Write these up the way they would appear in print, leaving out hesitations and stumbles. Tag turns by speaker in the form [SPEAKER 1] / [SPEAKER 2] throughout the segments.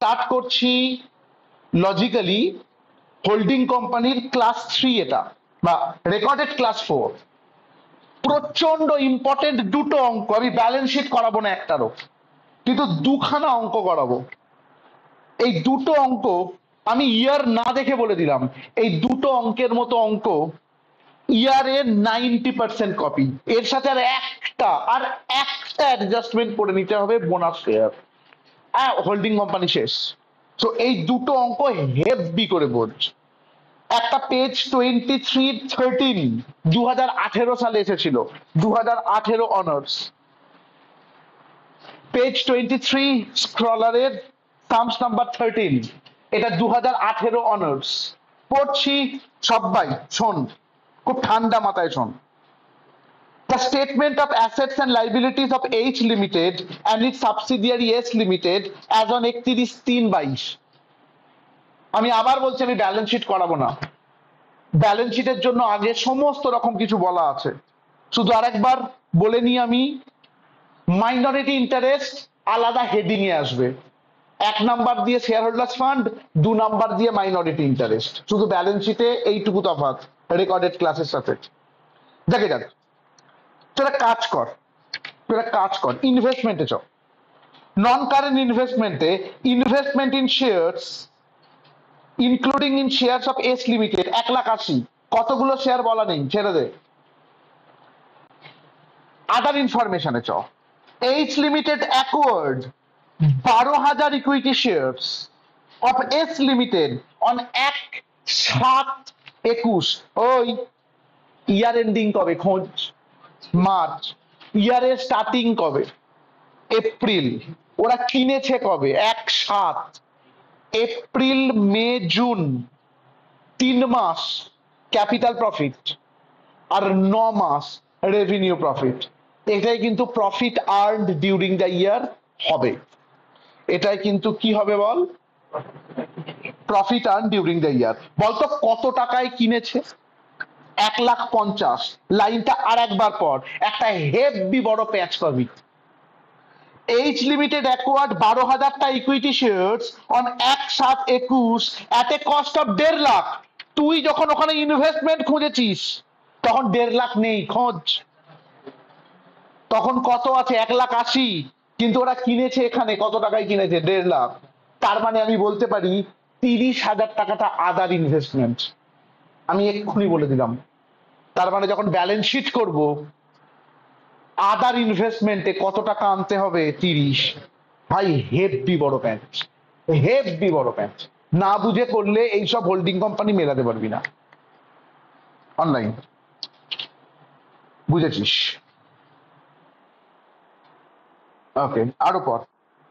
[SPEAKER 1] Start করছি logically holding কোম্পানির class 3 এটা বা রেকর্ডেড ক্লাস 4। প্রচন্ড ইম্পর্টেন্ট দুটো অঙ্ক, আমি ব্যালেন্স শিট করাবো না একটারও, কিন্তু দুখানা অঙ্ক করাবো। এই দুটো অঙ্ক আমি ইয়ার না দেখে বলে দিলাম, এই দুটো অঙ্কের মতো অঙ্ক ইয়ারের 90% কপি। এর সাথে আর একটা অ্যাডজাস্টমেন্ট করে নিতে হবে, বোনাস শেয়ার, হোল্ডিং কোম্পানি শেষ। তো এই দুটো অঙ্ক হেভি করে বোঝ। একটা পেজ 2313 2018 সালে এসেছিল, 2018 অনার্স। পেজ 23 স্ক্রলারের সামস নাম্বার 13, এটা 2018 অনার্স। পড়ছি সবাই, শোন খুব ঠান্ডা মাথায় শোন। The statement of assets and liabilities of H Limited and its subsidiary S Limited as on 31/3/22। আমি আবার বলছি, আমি ব্যালেন্স শিট করাবো না। ব্যালেন্স শিটের জন্য আগে সমস্ত রকম কিছু বলা আছে, শুধু আরেকবার বলে নিই আমি। মাইনরিটি ইন্টারেস্ট আলাদা হেডিং এ আসবে, 1 নাম্বার দিয়ে শেয়ার হোল্ডার্স ফান্ড, 2 নাম্বার দিয়ে মাইনরিটি ইন্টারেস্ট। শুধু ব্যালেন্স শিটে এইটুকু তফাৎ রেকর্ডেড ক্লাসের সাথে। দেখে যাক, তোরা কাজ কর ইনভেস্টমেন্টে চ। নন কারেন্ট ইনভেস্টমেন্টে investment in shares including in shares of S limited 1,80,000। কতগুলো শেয়ার বলা নেই, ছেড়ে দে। আদার ইনফরমেশনে চ। H limited acquired 12,000 equity shares of S limited on 1/7/21। ওই ইয়ার এন্ডিং কবে? খোঁজ মার্চ। ইয়ারের স্টার্টিং কবে? এপ্রিল। ওরা কিনেছে কবে? 1/7। এপ্রিল মে জুন 3 মাস ক্যাপিটাল প্রফিট আর 9 মাস রেভিনিউ প্রফিট। এটাই কিন্তু profit earned during the year হবে। এটাই কিন্তু কি হবে বল? Profit earn during the year. বলতো কত টাকায় কিনেছে? 1,50,000। লাইনটা আর একবার পর, একটা হেভি বড় প্যাচ পাবি। এইচ লিমিটেড অ্যাকোয়ার্ড 12,000টা equity shares on 1/7/21 at a cost of 1.5 lakh. তুই যখন ওখানে ইনভেস্টমেন্ট খুঁজেছিস তখন 1.5 লাখ নেই, খোঁজ। তখন কত আছে? 1,80,000। কিন্তু ওরা কিনেছে এখানে কত টাকায় কিনেছে? 1.5 লাখ। তার মানে আমি বলতে পারি 30,000 টাকাটা আদার ইনভেস্টমেন্ট। আমি এক্ষুনি বলে দিলাম। তার মানে যখন ব্যালেন্স শিট করব, আদার ইনভেস্টমেন্টে কত টাকা আনতে হবে? 30। ভাই হেভি বড় প্যাচ, হেভি বড় প্যাচ। না বুঝে করলে এইসব হোল্ডিং কোম্পানি মেলাতে পারবি না। অনলাইন বুঝেছিস? ওকে, আরো পর।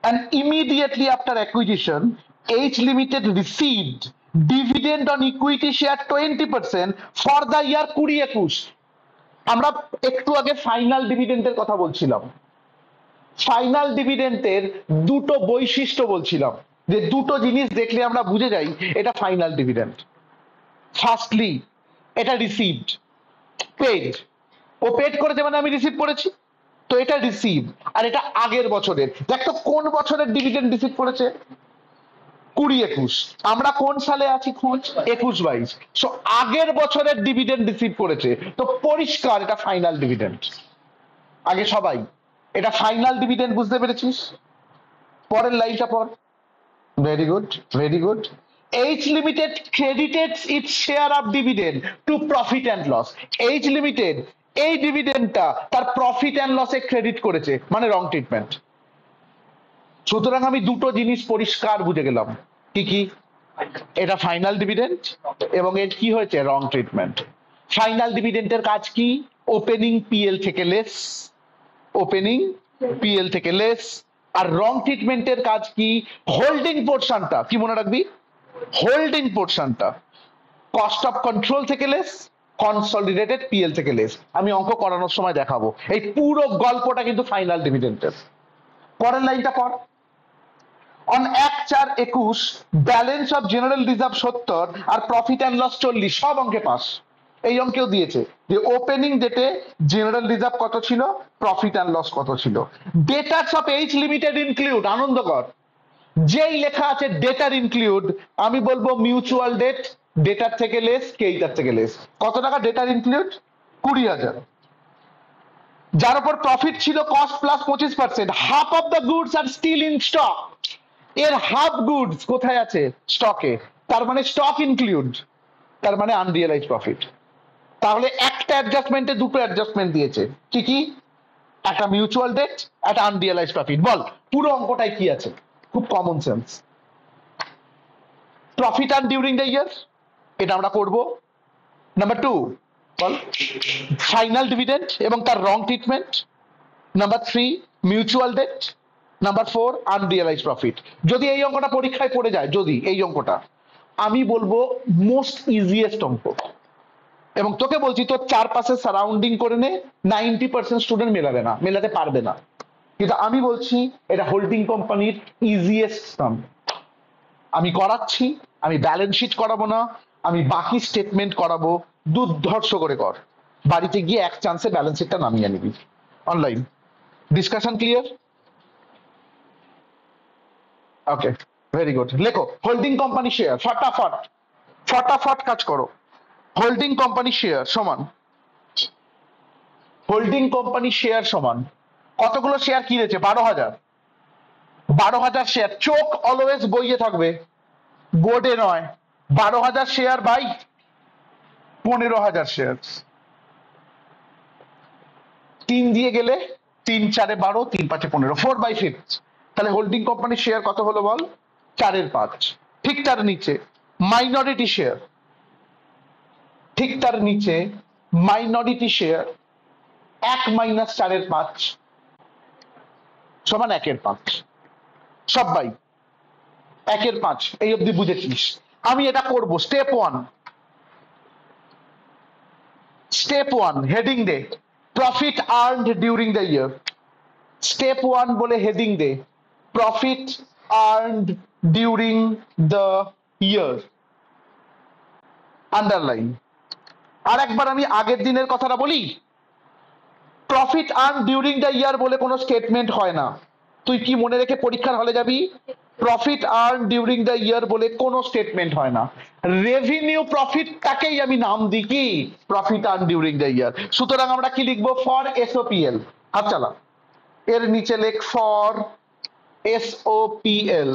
[SPEAKER 1] And immediately after acquisition, H Limited received dividend on equity share 20% for the year 2021। আমরা একটু আগে ফাইনাল ডিভিডেন্ডের কথা বলছিলাম। ফাইনাল ডিভিডেন্ডের দুটো বৈশিষ্ট্য বলছিলাম, যে দুটো জিনিস দেখলে আমরা বুঝে যাই এটা ফাইনাল ডিভিডেন্ড। ফার্স্টলি, এটা রিসিভড, পেড। ও পেড করেছে মানে আমি রিসিভ করেছি, তো এটা রিসিভ। আর এটা আগের বছরের। দেখ তো কোন বছরের ডিভিডেন্ড রিসিভ করেছে? 2021। আমরা কোন সালে আছি? খোঁজ 21-22। সো আগের বছরের ডিভিডেন্ড রিসিভ করেছে, তো পরিষ্কার এটা ফাইনাল ডিভিডেন্ড। আগে সবাই এটা ফাইনাল ডিভিডেন্ড বুঝতে পেরেছিস? পরের লাইনটা পর। Very good, very good. H Limited credited its share of dividend to profit and loss। H Limited এই ডিভিডেন্ডটা তার প্রফিট এন্ড লসে ক্রেডিট করেছে, মানে রং ট্রিটমেন্ট। সুতরাং আমি দুটো জিনিস পরিষ্কার বুঝে গেলাম। কি কি? এটা ফাইনাল ডিভিডেন্ড এবং এর কি হয়েছে? রং ট্রিটমেন্ট। ফাইনাল ডিভিডেন্ডের কাজ কি? ওপেনিং পিএল থেকে লেস, ওপেনিং পিএল থেকে লেস। আর রং ট্রিটমেন্টের কাজ কি? হোল্ডিং পোর্শনটা কি মনে রাখবি? হোল্ডিং পোর্শনটা কস্ট অফ কন্ট্রোল থেকে লেস, কনসলিডেটেড পিএল থেকে লেস। আমি অঙ্ক করানোর সময় দেখাবো। এই পুরো গল্পটা কিন্তু ফাইনাল ডিভিডেন্ডের। পরের লাইনটা পর। On 1/4/21 balance of general reserve 70 আর প্রফিট অ্যান্ড লস 40। সব অঙ্কে পাস। এই অঙ্কেও দিয়েছে যে ওপেনিং ডেটে জেনারেল রিজার্ভ কত ছিল, প্রফিট অ্যান্ড লস কত ছিল। ডেটার্স অফ এইচ লিমিটেড ইনক্লুড, আনন্দ কর, যেই লেখা আছে ডেটার ইনক্লুড, আমি বলবো মিউচুয়াল ডেট ডেটার থেকে লেস, কেইটার থেকে লেস। কত টাকা ডেটার ইনক্লুড? 20,000। যার উপর প্রফিট ছিল cost plus 25%, half of the goods আর স্টিল ইন স্টক। এর হাফ গুডস কোথায় আছে? স্টকে। তার মানে স্টক ইনক্লুড, তার মানে আনরিয়েলাইজ প্রফিট। তাহলে একটা অ্যাডজাস্টমেন্টে দুটো অ্যাডজাস্টমেন্ট দিয়েছে, কি কি? একটা মিউচুয়াল ডেট, একটা আনরিয়েলাইজ প্রফিট। বল পুরো অঙ্কটায় কি আছে? খুব common sense. Profit earn during the ইয়ার, এটা আমরা করব। নাম্বার 2 বল ফাইনাল ডিভিডেন্ড এবং তার wrong treatment. Number 3 mutual debt. Number 4 unrealise profit. যদি এই অঙ্কটা পরীক্ষায় পড়ে যায়, যদি এই অঙ্কটা, আমি বলবো মোস্ট ইজিয়েস্ট অঙ্ক। এবং তোকে বলছি তোর চারপাশে সারাউন্ডিং করে নে, 90% স্টুডেন্ট মেলাবে না, মেলাতে পারবে না। কিন্তু আমি বলছি এটা হোল্ডিং কোম্পানির ইজিয়েস্ট সাম। আমি করাচ্ছি, আমি ব্যালেন্স শিট করাবো না, আমি বাকি স্টেটমেন্ট করাবো। দুর্ধর্ষ করে কর, বাড়িতে গিয়ে এক চান্সে ব্যালেন্স শিটটা নামিয়ে নিবি। Online discussion clear? Okay, very good. লেখো হোল্ডিং কোম্পানি শেয়ার, ফটাফট ফটাফট কাজ করো। হোল্ডিং কোম্পানি শেয়ার সমান, হোল্ডিং কোম্পানি শেয়ার সমান কতগুলো শেয়ার কিনেছে? 12,000। 12,000 শেয়ার, চোখ অলওয়েজ বইয়ে থাকবে, বোর্ডে নয়। 12,000 শেয়ার বাই 15,000 শেয়ার। 3 দিয়ে গেলে 3 4 12, 3 5 15, 4/5। তাহলে হোল্ডিং কোম্পানির শেয়ার কত হলো বল? 4/5। ঠিক তার নিচে মাইনরিটি শেয়ার, ঠিক তার নিচে মাইনরিটি শেয়ার 1 - 4/5 সমান 1/5। সব বাই 1/5। এই অব্দি বুঝেছিস? আমি এটা করব স্টেপ 1। স্টেপ 1 হেডিং দে profit earned during the year. Step 1 বলে হেডিং দে profit earned during the year, underline. আর একবার আমি আগের দিনের কথাটা বলি, profit earn during the year বলে কোনো স্টেটমেন্ট হয় না। তুই কি মনে রেখে পরীক্ষার হলে যাবি? Profit earn during the year বলে কোনো স্টেটমেন্ট হয় না। রেভিনিউ প্রফিটটাকেই আমি নাম দিই কি? প্রফিট আর্ন ডিউরিং দ্য ইয়ার। সুতরাং আমরা কি লিখবো? ফর এসওপিএল। হাত চালা, এর নিচে লেখ ফর এসওপিএল,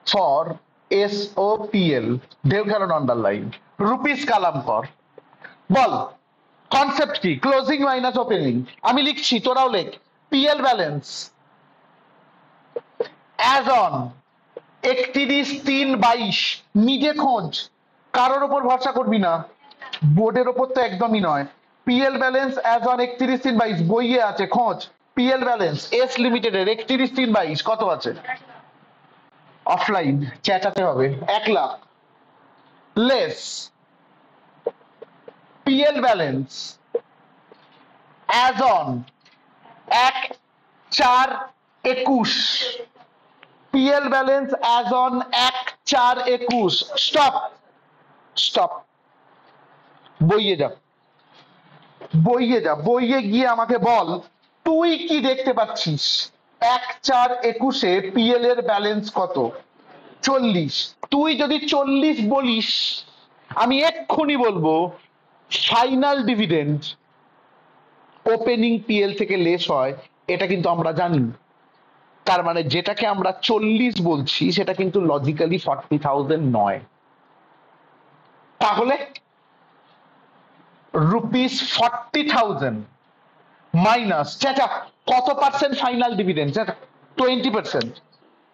[SPEAKER 1] ফর এসওপিএল, ঢেউ খেলানো আন্ডারলাইন, রুপিস কালাম কর। বল কনসেপ্ট কি? Closing minus opening. আমি লিখছি, তোরাও লেখ। পিএল ব্যালেন্স অ্যাজ অন 31/3/22, নিজে খোঁজ, কারোর ওপর ভরসা করবি না, বোর্ডের ওপর তো একদমই নয়। পিএল ব্যালেন্স অ্যাজ অন 31/3/22 বইয়ে আছে, খোঁজ। পিএল ব্যালেন্স এস লিমিটেডের 31/3/22 কত আছে? অফলাইন চেঁচাতে হবে। 1 lakh less PL balance as on 1/4/21, PL balance as on 1/4/21। Stop stop, বইয়ে যা, বইয়ে যা, বইয়ে গিয়ে আমাকে বল তুই কি দেখতে পাচ্ছিস? 1/4/21-এ পিএল এর ব্যালেন্স কত? 40। তুই যদি 40 বলিস, আমি এক্ষুনি বলবো ফাইনাল ডিভিডেন্ড ওপেনিং পিএল থেকে লেস হয়, এটা কিন্তু আমরা জানি। তার মানে যেটাকে আমরা 40 বলছি সেটা কিন্তু লজিক্যালি 40,000 নয়। তাহলে ₹40,000 মাইনাস কত পার্সেন্ট ফাইনাল ডিভিডেন্ড? 20%।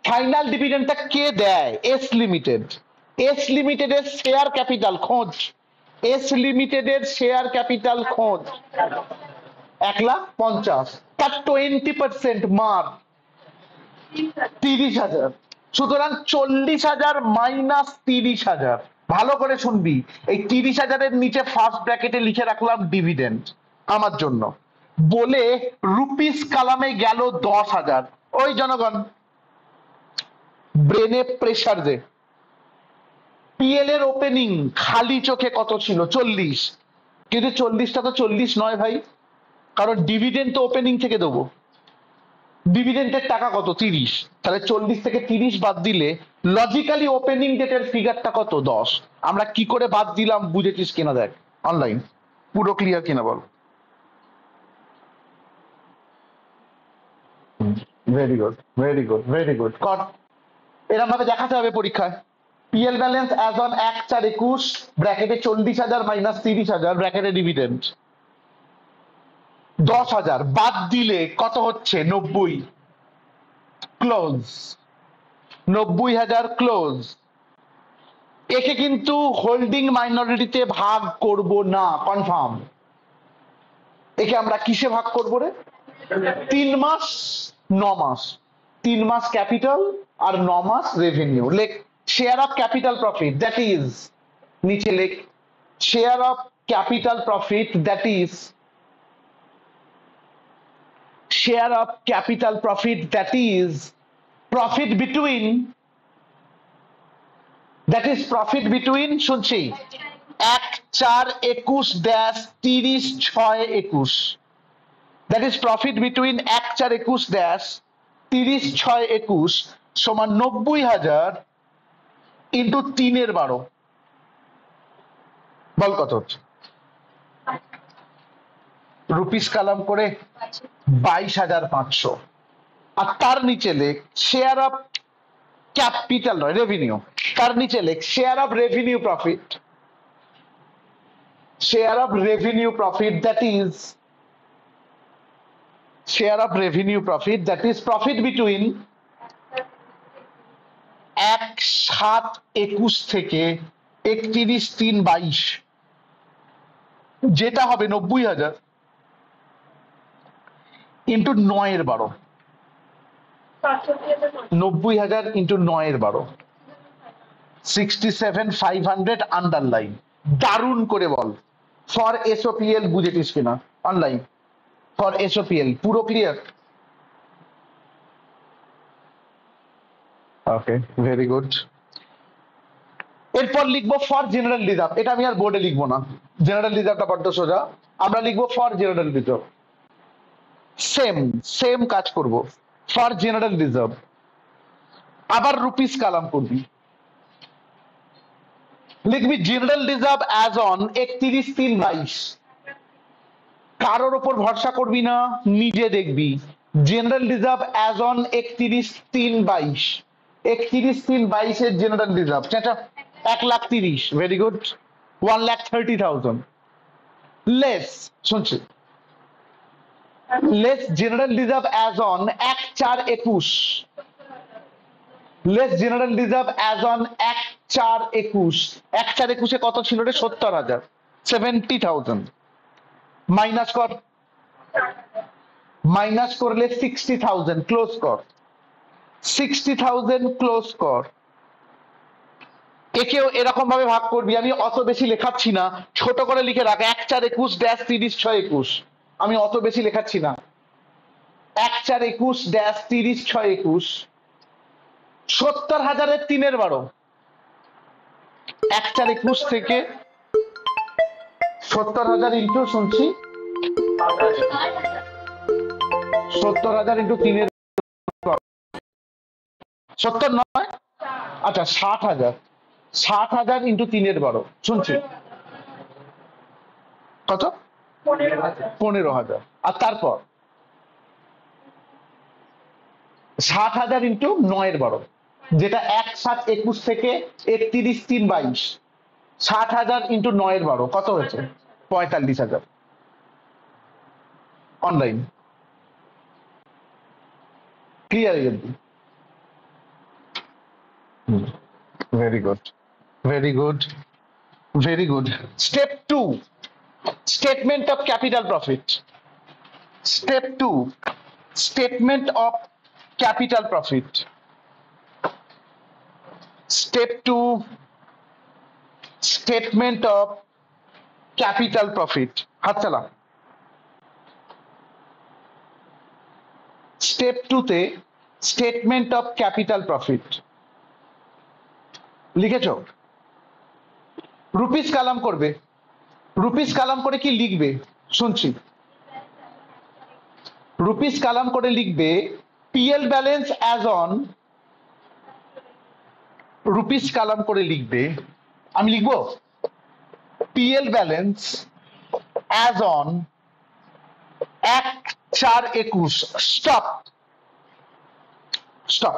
[SPEAKER 1] ফাইনাল ডিভিডেন্ডটা কে দেয়? S limited. এস লিমিটেডের শেয়ার ক্যাপিটাল খোঁজ, এস লিমিটেডের শেয়ার ক্যাপিটাল খোঁজ। 1,50,000, তার 20% মার 30,000। সুতরাং 40,000 মাইনাস 30,000। ভালো করে শুনবি, এই 30,000-এর নিচে ফার্স্ট ব্র্যাকেটে লিখে রাখলাম ডিভিডেন্ড আমার জন্য, বলে রুপিস কালামে গেল 10,000। ওই জনগণ ব্রেনে প্রেসার দে। পিএল এর ওপেনিং খালি চোখে কত ছিল? 40। কিন্তু 40টা তো 40 নয় ভাই, কারণ ডিভিডেন্ড তো ওপেনিং থেকে দেবো। ডিভিডেন্ডের টাকা কত 30, তাহলে 40 থেকে 30 বাদ দিলে লজিক্যালি ওপেনিং ডেটের ফিগারটা কত 10। আমরা কি করে বাদ দিলাম বুঝেছিস কিনা দেখ অনলাইন, পুরো ক্লিয়ার কিনা বল। Very good very good very good কর, এরকম ভাবে দেখাতে হবে পরীক্ষায়। পিএল ব্যালেন্স অ্যাজ অন 1/4/21 ব্র্যাকেটে 40,000 মাইনাস 30,000 ব্র্যাকেটে ডিভিডেন্ড 10,000 বাদ দিলে কত হচ্ছে 90 ক্লোজ, 90,000 ক্লোজ। একে কিন্তু হোল্ডিং মাইনরিটিতে ভাগ করব না, কনফার্ম। একে আমরা কিসে ভাগ করবো রে? 3 মাস 9 মাস, 3 মাস ক্যাপিটাল আর 9 মাস রেভিনিউ। লেখ share of capital profit that is, নিচে লেখ share of capital profit that is, share of capital profit that is profit between, that is profit between শুনছি 1/4/21-30/6/21, that is profit between 1/4/21-30/6/21 সমান 90,000 ইন্টু 3/12, বল কত হচ্ছে? Rupees column করে 22,500। আর তার নিচে লেখ শেয়ার অফ ক্যাপিটাল নয় রেভিনিউ, তার নিচে লেখ share of revenue profit, share of revenue profit that is, share of revenue profit that is profit between 1/7/21 থেকে 31/3/22, যেটা হবে 90,000 ইন্টু 9/12, 90,000 ইন্টু 9/12, 67,500 আন্ডারলাইন। দারুণ করে বল ফর এসওপিএল বুঝেছিস কিনা অনলাইন, ফর এসওপিএল পুরো ক্লিয়ার? Okay very good. এরপর লিখবো ফর জেনারেল রিজার্ভ, এটা আমি আর বোর্ডে লিখবো না, জেনারেল রিজার্ভটা বড্ড সোজা, আমরা লিখবো for general reserve. Same same কাজ করব ফর জেনারেল রিজার্ভ, আবার রুপিস কালাম করবি, লিখবি জেনারেল রিজার্ভ অ্যাজ অন 31/3/22, কারোর ওপর ভরসা করবি না, নিজে দেখবি। জেনারেল রিজার্ভ অ্যাজ অন 31/3/22, 31/3/22 এর জেনারেল রিজার্ভ সেটা 1,30,000, ভেরি গুড 1,30,000 লেস, শুনছি less general reserve as on 1/4/21, less general reserve as on 1/4/21, 1/4/21 কত ছিল রে? 70,000, 70,000 মাইনাস কর, মাইনাস করলে 60,000 ক্লোজ কর, 60,000 ক্লোজ কর। একেও এরকম ভাবে ভাগ করবি, আমি অত বেশি লেখাচ্ছি না, ছোট করে লিখে রাখ 1/4/21-30/6/21, আমি অত বেশি লেখাচ্ছি না, 1/4/21-30/6/21, 70,000 3/12, 1/4/21 থেকে 70,000 ইন্টু শুনছি 70,000 ইন্টু 3/12, 70 নয়, আচ্ছা 60,000, 60,000 ইন্টু 3/12 শুনছি কত? 15,000। আর তারপর 60,000 ইন্টু 9/12, যেটা 1/7/21 থেকে 31/3/22, 60,000 ইন্টু 9/12 কত হয়েছে? 45,000 অনলাইন ক্লিয়ার হয়ে যাবে। Very good very good very good. Step 2, statement of capital profit. Step 2, statement of capital profit. Step 2, statement of capital profit. হাত চালা। স্টেপ 2 তে স্টেটমেন্ট অফ ক্যাপিটাল প্রফিট লিখেছ? রুপিস কালাম করবে, rupees column করে কি লিখবে শুনছি? রুপিস কালাম করে লিখবে PL balance as on rupees column করে লিখবে, আমি লিখবো PL balance as on 1/4/21। Stop stop.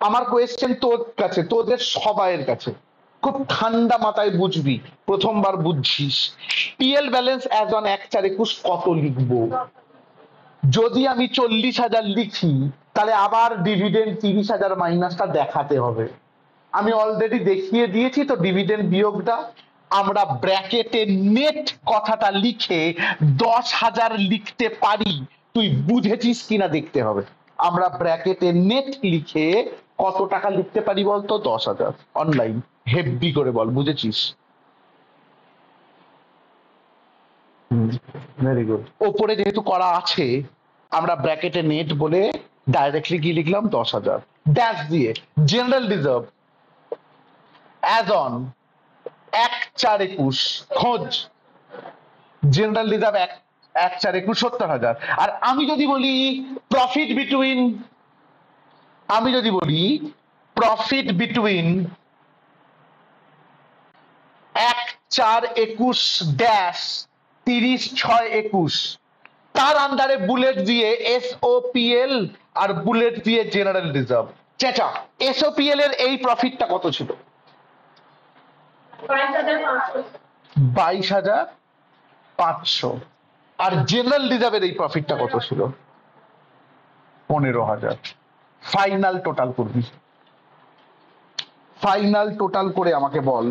[SPEAKER 1] আমার কোয়েশ্চেন তোর কাছে, তোদের সবাইয়ের কাছে, খুব ঠান্ডা মাথায় বুঝবি, প্রথমবার বুঝছিস। পিএল ব্যালেন্স অ্যাজ অন 1/4/21 কত লিখবো? যদি আমি 40,000 লিখি তাহলে আবার ডিভিডেন্ড 30,000 মাইনাসটা দেখাতে হবে। আমি অলরেডি দেখিয়ে দিয়েছি তো ডিভিডেন্ড বিয়োগটা। আমরা ব্র্যাকেটে নেট কথাটা লিখে 10,000 লিখতে পারি, তুই বুঝেছিস কিনা দেখতে হবে। আমরা ব্র্যাকেটে নেট লিখে কত টাকা লিখতে পারি বলতো? 10,000। অনলাইন হেভি করে বল, বুঝেছিস? Very good. ওপরে যেহেতু করা আছে, আমরা ব্র্যাকেটে নেট বলে ডাইরেক্টলি কি লিখলাম? 10,000 ড্যাশ দিয়ে। জেনারেল রিজার্ভ অ্যাজ অন 1/4/21 খোঁজ। General reserve 1/4/21 70,000। আর আমি যদি বলি প্রফিট বিটুইন, আমি যদি বলি প্রফিট বিটুইন 1/4/21 ড্যাশ 30/6/21, তার আন্ডারে বুলেট দিয়ে এসওপিএল আর বুলেট দিয়ে জেনারেল রিজার্ভ। চেঁচা, এসওপিএল এর এই প্রফিটটা কত ছিল? 22,500। আর জেনারেল রিজার্ভের এই প্রফিটটা কত ছিল? 15,000। ফাইনাল টোটাল করবি, ফাইনাল টোটাল করে আমাকে বল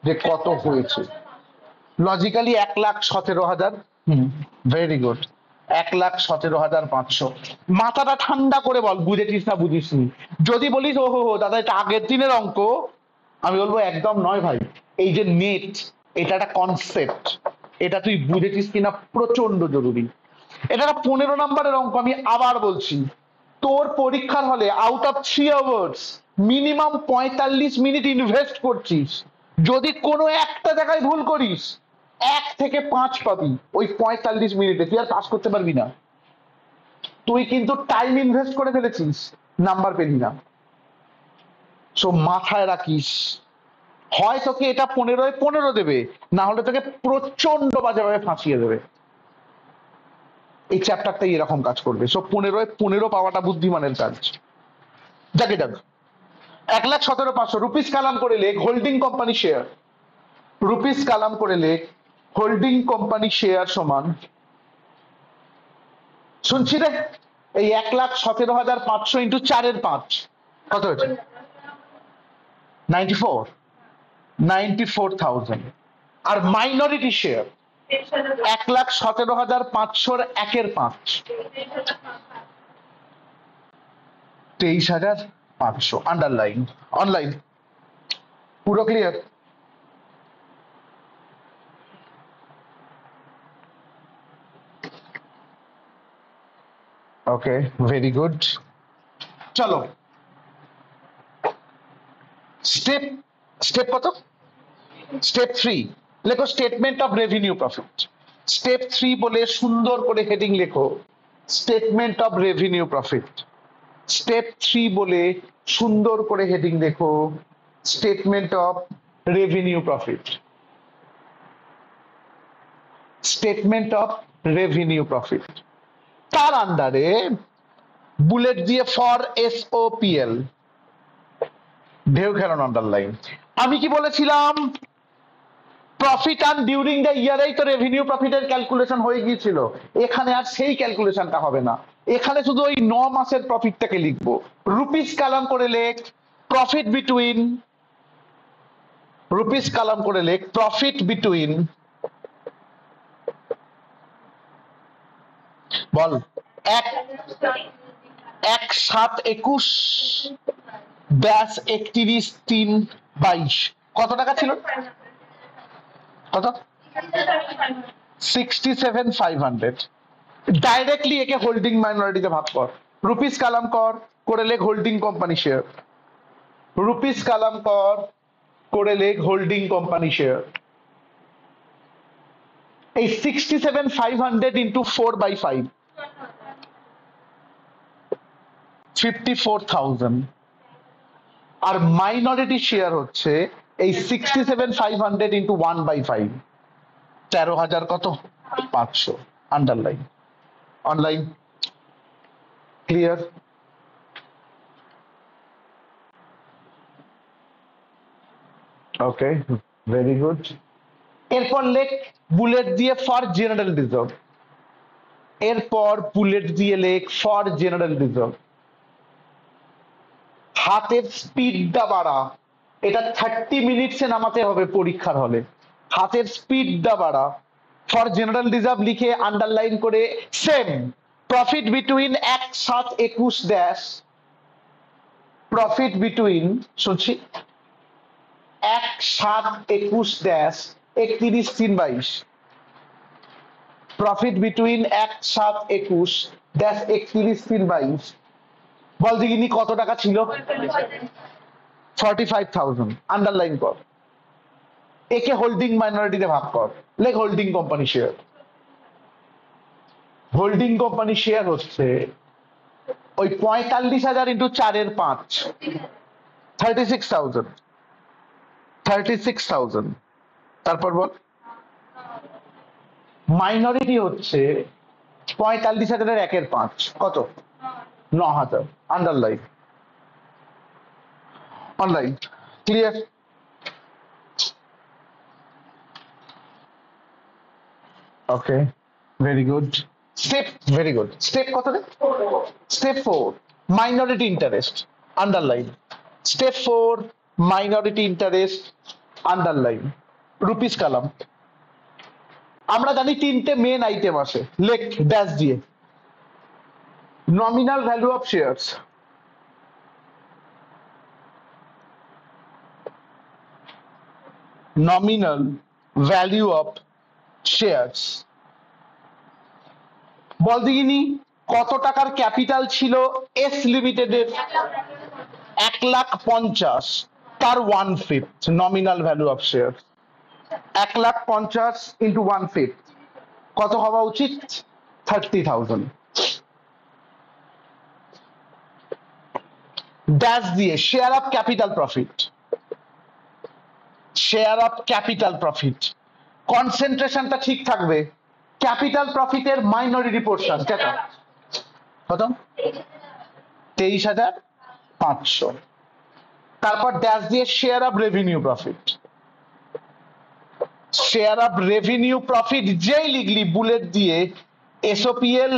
[SPEAKER 1] যে কত হয়েছে। লজিক্যালি 1,17,000। Very good, 1,17,500। মাথাটা ঠান্ডা করে বল বুঝেছিস না বুঝিসনি। যদি বলিস ও হো দাদা এটা আগের দিনের অঙ্ক, আমি বলবো একদম নয় ভাই, এই যে নেট, এটা একটা কনসেপ্ট, এটা তুই বুঝেছিস কিনা প্রচন্ড জরুরি। এটা একটা 15 নম্বরের অঙ্ক। আমি আবার বলছি, তোর পরীক্ষার হলে out of 3 hours minimum 45 minute invest করছিস। যদি কোনো একটা জায়গায় ভুল করিস 1 থেকে 5 পাবি ওই 45 মিনিটে, তুই আর পাস করতে পারবি না। তুই কিন্তু টাইম ইনভেস্ট করে ফেলেছিস, নাম্বার পেলি না। সো মাথায় রাখিস, হয় তোকে এটা 15-15 দেবে, না হলে তোকে প্রচন্ড বাজেভাবে ফাঁসিয়ে দেবে। এই চ্যাপ্টারটাই এরকম কাজ করবে। সো 15-15 পাওয়াটা বুদ্ধিমানের কাজ। যাকে যাক, 1,17,500 রুপিস কালাম করে লেখ holding company share. Rupees column করে লেখ হোল্ডিং কোম্পানি শেয়ার সমান, শুনছি রে, এই 1,17,500 ইন্টু 4/5 কত হয়েছে? 94,000। আর মাইনরিটি শেয়ার 1,17,500 1/5 23,500। আন্ডারলাইন, অনলাইন, পুরো ক্লিয়ার? Okay, very good. চলো স্টেপ, স্টেপ কত? স্টেপ 3 লেখো statement of revenue profit. Step 3 বলে সুন্দর করে হেডিং লেখো statement of revenue profit. Step 3 বলে সুন্দর করে হেডিং লেখো statement of revenue profit. Statement of revenue profit, তার আন্ডারে বুলেট দিয়ে ফর এসওপিএল, ঢেউ খেলানো আন্ডারলাইন। আমি কি বলেছিলাম? প্রফিট আর্ন ডিউরিং দ্য ইয়ারেই তো রেভিনিউ প্রফিটের ক্যালকুলেশন হয়ে গিয়েছিল। এখানে আর সেই ক্যালকুলেশনটা হবে না, এখানে শুধু ওই 9 মাসের প্রফিটটাকে লিখবো। রুপিস কালাম করে লেখ প্রফিট বিটুইন, রুপিস কালাম করে লেখ প্রফিট বিটুইন, বল 1/7/21 ব্যাস 31/3/22 কত টাকা ছিল? কত? 67,500। ডাইরেক্টলি একে হোল্ডিং মাইনরিটিতে ভাগ কর। রুপিস কালাম কর করে লেখ holding company share. Rupees column কর করে লেখ হোল্ডিং কোম্পানি শেয়ার। এই 67,500 ইন্টু 4/5 54,000 আর মাইনরিটি শেয়ার হচ্ছে এই 67,500 ইন্টু 1/5 13,000 কত 500 underline online clear okay very good এরপর লেখ বুলেট দিয়ে ফর জেনারেল রিজার্ভ এরপর বুলেট দিয়ে লেখ ফর জেনারেল রিজার্ভ হাতের স্পিডটা বাড়া এটা 30 মিনিটসে নামাতে হবে পরীক্ষার হলে হাতের স্পিডটা বাড়া ফর জেনারেল রিজার্ভ লিখে আন্ডারলাইন করে same profit between 1/7 dash profit between শুনছি 1/7 ড্যাশ 31/3/22 প্রফিট বিটুইন 1/7 ড্যাশ 31/3/22 বল দেখিনি কত টাকা ছিল 45,000 আন্ডারলাইন কর একে হোল্ডিং মাইনরিটিতে ভাগ কর লেখ holding company share holding company share হচ্ছে ওই 45,000 ইন্টু 4/5 36,000 তারপর বল মাইনরিটি হচ্ছে 45,000 1/5 কত 9,000 underline online clear okay very good step কত রে step 4 minority interest underline step 4 minority interest underline rupees column আমরা জানি তিনটে মেন আইটেম আছে লেখ ড্যাশ দিয়ে nominal value of shares nominal value of shares বল দেখিনি কত টাকার ক্যাপিটাল ছিল এস লিমিটেডের 1,50,000 তার 1/5 nominal value of share 1,50,000 into 1/5 কত হওয়া উচিত 30,000 ড্যাশ দিয়ে share of capital profit share of capital profit কনসেন্ট্রেশনটা ঠিক থাকবে ক্যাপিটাল প্রফিটের মাইনরিটি পোর্শন কত 23,500 তারপর ড্যাশ দিয়ে share of revenue profit share of revenue profit যেই লিখলি বুলেট দিয়ে এসওপিএল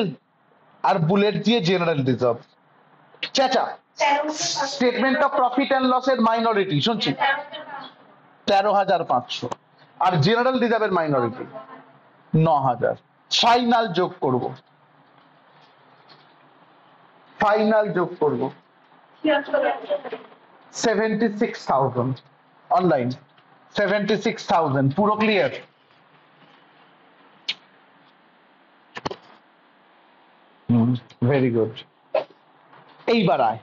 [SPEAKER 1] আর বুলেট দিয়ে জেনারেল রিজার্ভ চাচা স্টেটমেন্ট অফ প্রফিট এন্ড লসের মাইনরিটি শুনছি 13,500 আর জেনারেল রিজার্ভের মাইনরিটি 9,000 ফাইনাল যোগ করব 76,000 অনলাইন 76,000 পুরো ক্লিয়ার ভেরি গুড এইবার আয়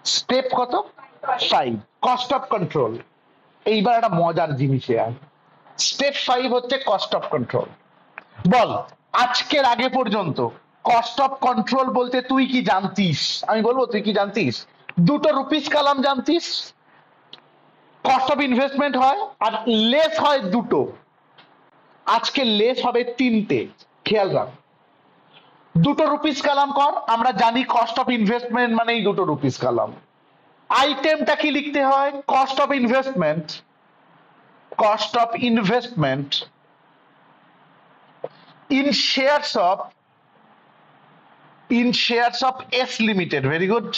[SPEAKER 1] স্টেপ কত 5 কস্ট অফ কন্ট্রোল এইবার একটা মজার জিনিসে আয় স্টেপ 5 হচ্ছে কস্ট অফ কন্ট্রোল বল আজকের আগে পর্যন্ত কস্ট অফ কন্ট্রোল বলতে তুই কি জানতিস আমি বলবো তুই কি জানতিস দুটো রুপিস কালাম জানতিস কস্ট অফ ইনভেস্টমেন্ট হয় আর লেস হয় দুটো আজকে লেস হবে 3টে খেয়াল রাখ দুটো রুপিস কালাম কর আমরা জানি কস্ট অফ ইনভেস্টমেন্ট মানেই দুটো রুপিস কালাম আইটেমটা কি লিখতে হয় cost of investment in shares of S Limited very good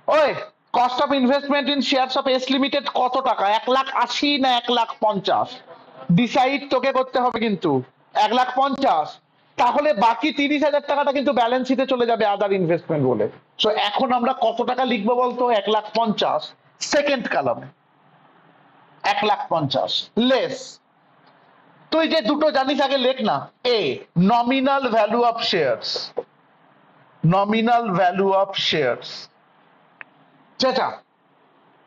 [SPEAKER 1] ওই cost of investment in shares of S limited কত টাকা 1,80,000 না 1,50,000 ডিসাইড তোকে করতে হবে কিন্তু 1,50,000 তাহলে বাকি 30,000 টাকাটা কিন্তু ব্যালেন্স শিটে চলে যাবে আদার ইনভেস্টমেন্ট বলে সো এখন আমরা কত টাকা লিখবো বলতো 1,50,000 সেকেন্ড কালামে 1,50,000 লেস তুই যে দুটো জানিস আগে লেখ না এ নমিনাল ভ্যালু অফ শেয়ারস চাচা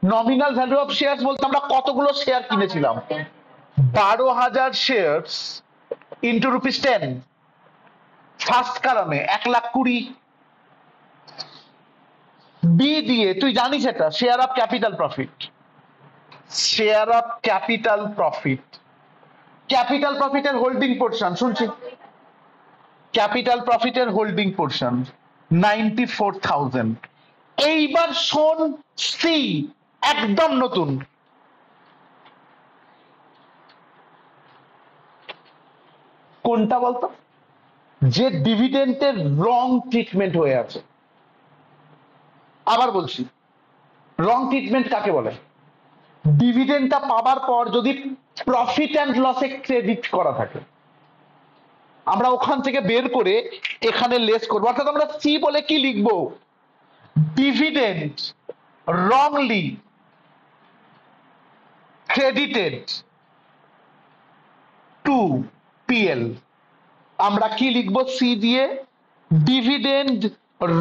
[SPEAKER 1] নমিনাল ভ্যালু অফ শেয়ারস বলতে আমরা কতগুলো শেয়ার কিনেছিলাম 12,000 শেয়ারস ইন্টু ₹10 ফার্স্ট কালামে 1,20,000 বি দিয়ে তুই জানিস এটা share of capital profit, share of capital profit, capital প্রফিটের হোল্ডিং পোর্শন শুনছি, ক্যাপিটাল প্রফিটের হোল্ডিং পোর্শন 94,000। এইবার শোন সি, একদম নতুন, কোনটা বলতো, যে ডিভিডেন্টের রং ট্রিটমেন্ট হয়ে আছে। আবার বলছি, রং ট্রিটমেন্ট কাকে বলে? ডিভিডেন্ডটা পাবার পর যদি প্রফিট অ্যান্ড লসে ক্রেডিট করা থাকে, আমরা ওখান থেকে বের করে এখানে লেস করবো। অর্থাৎ আমরা সি বলে কি লিখবো, dividend wrongly credited to PL। আমরা কি লিখবো সি দিয়ে, dividend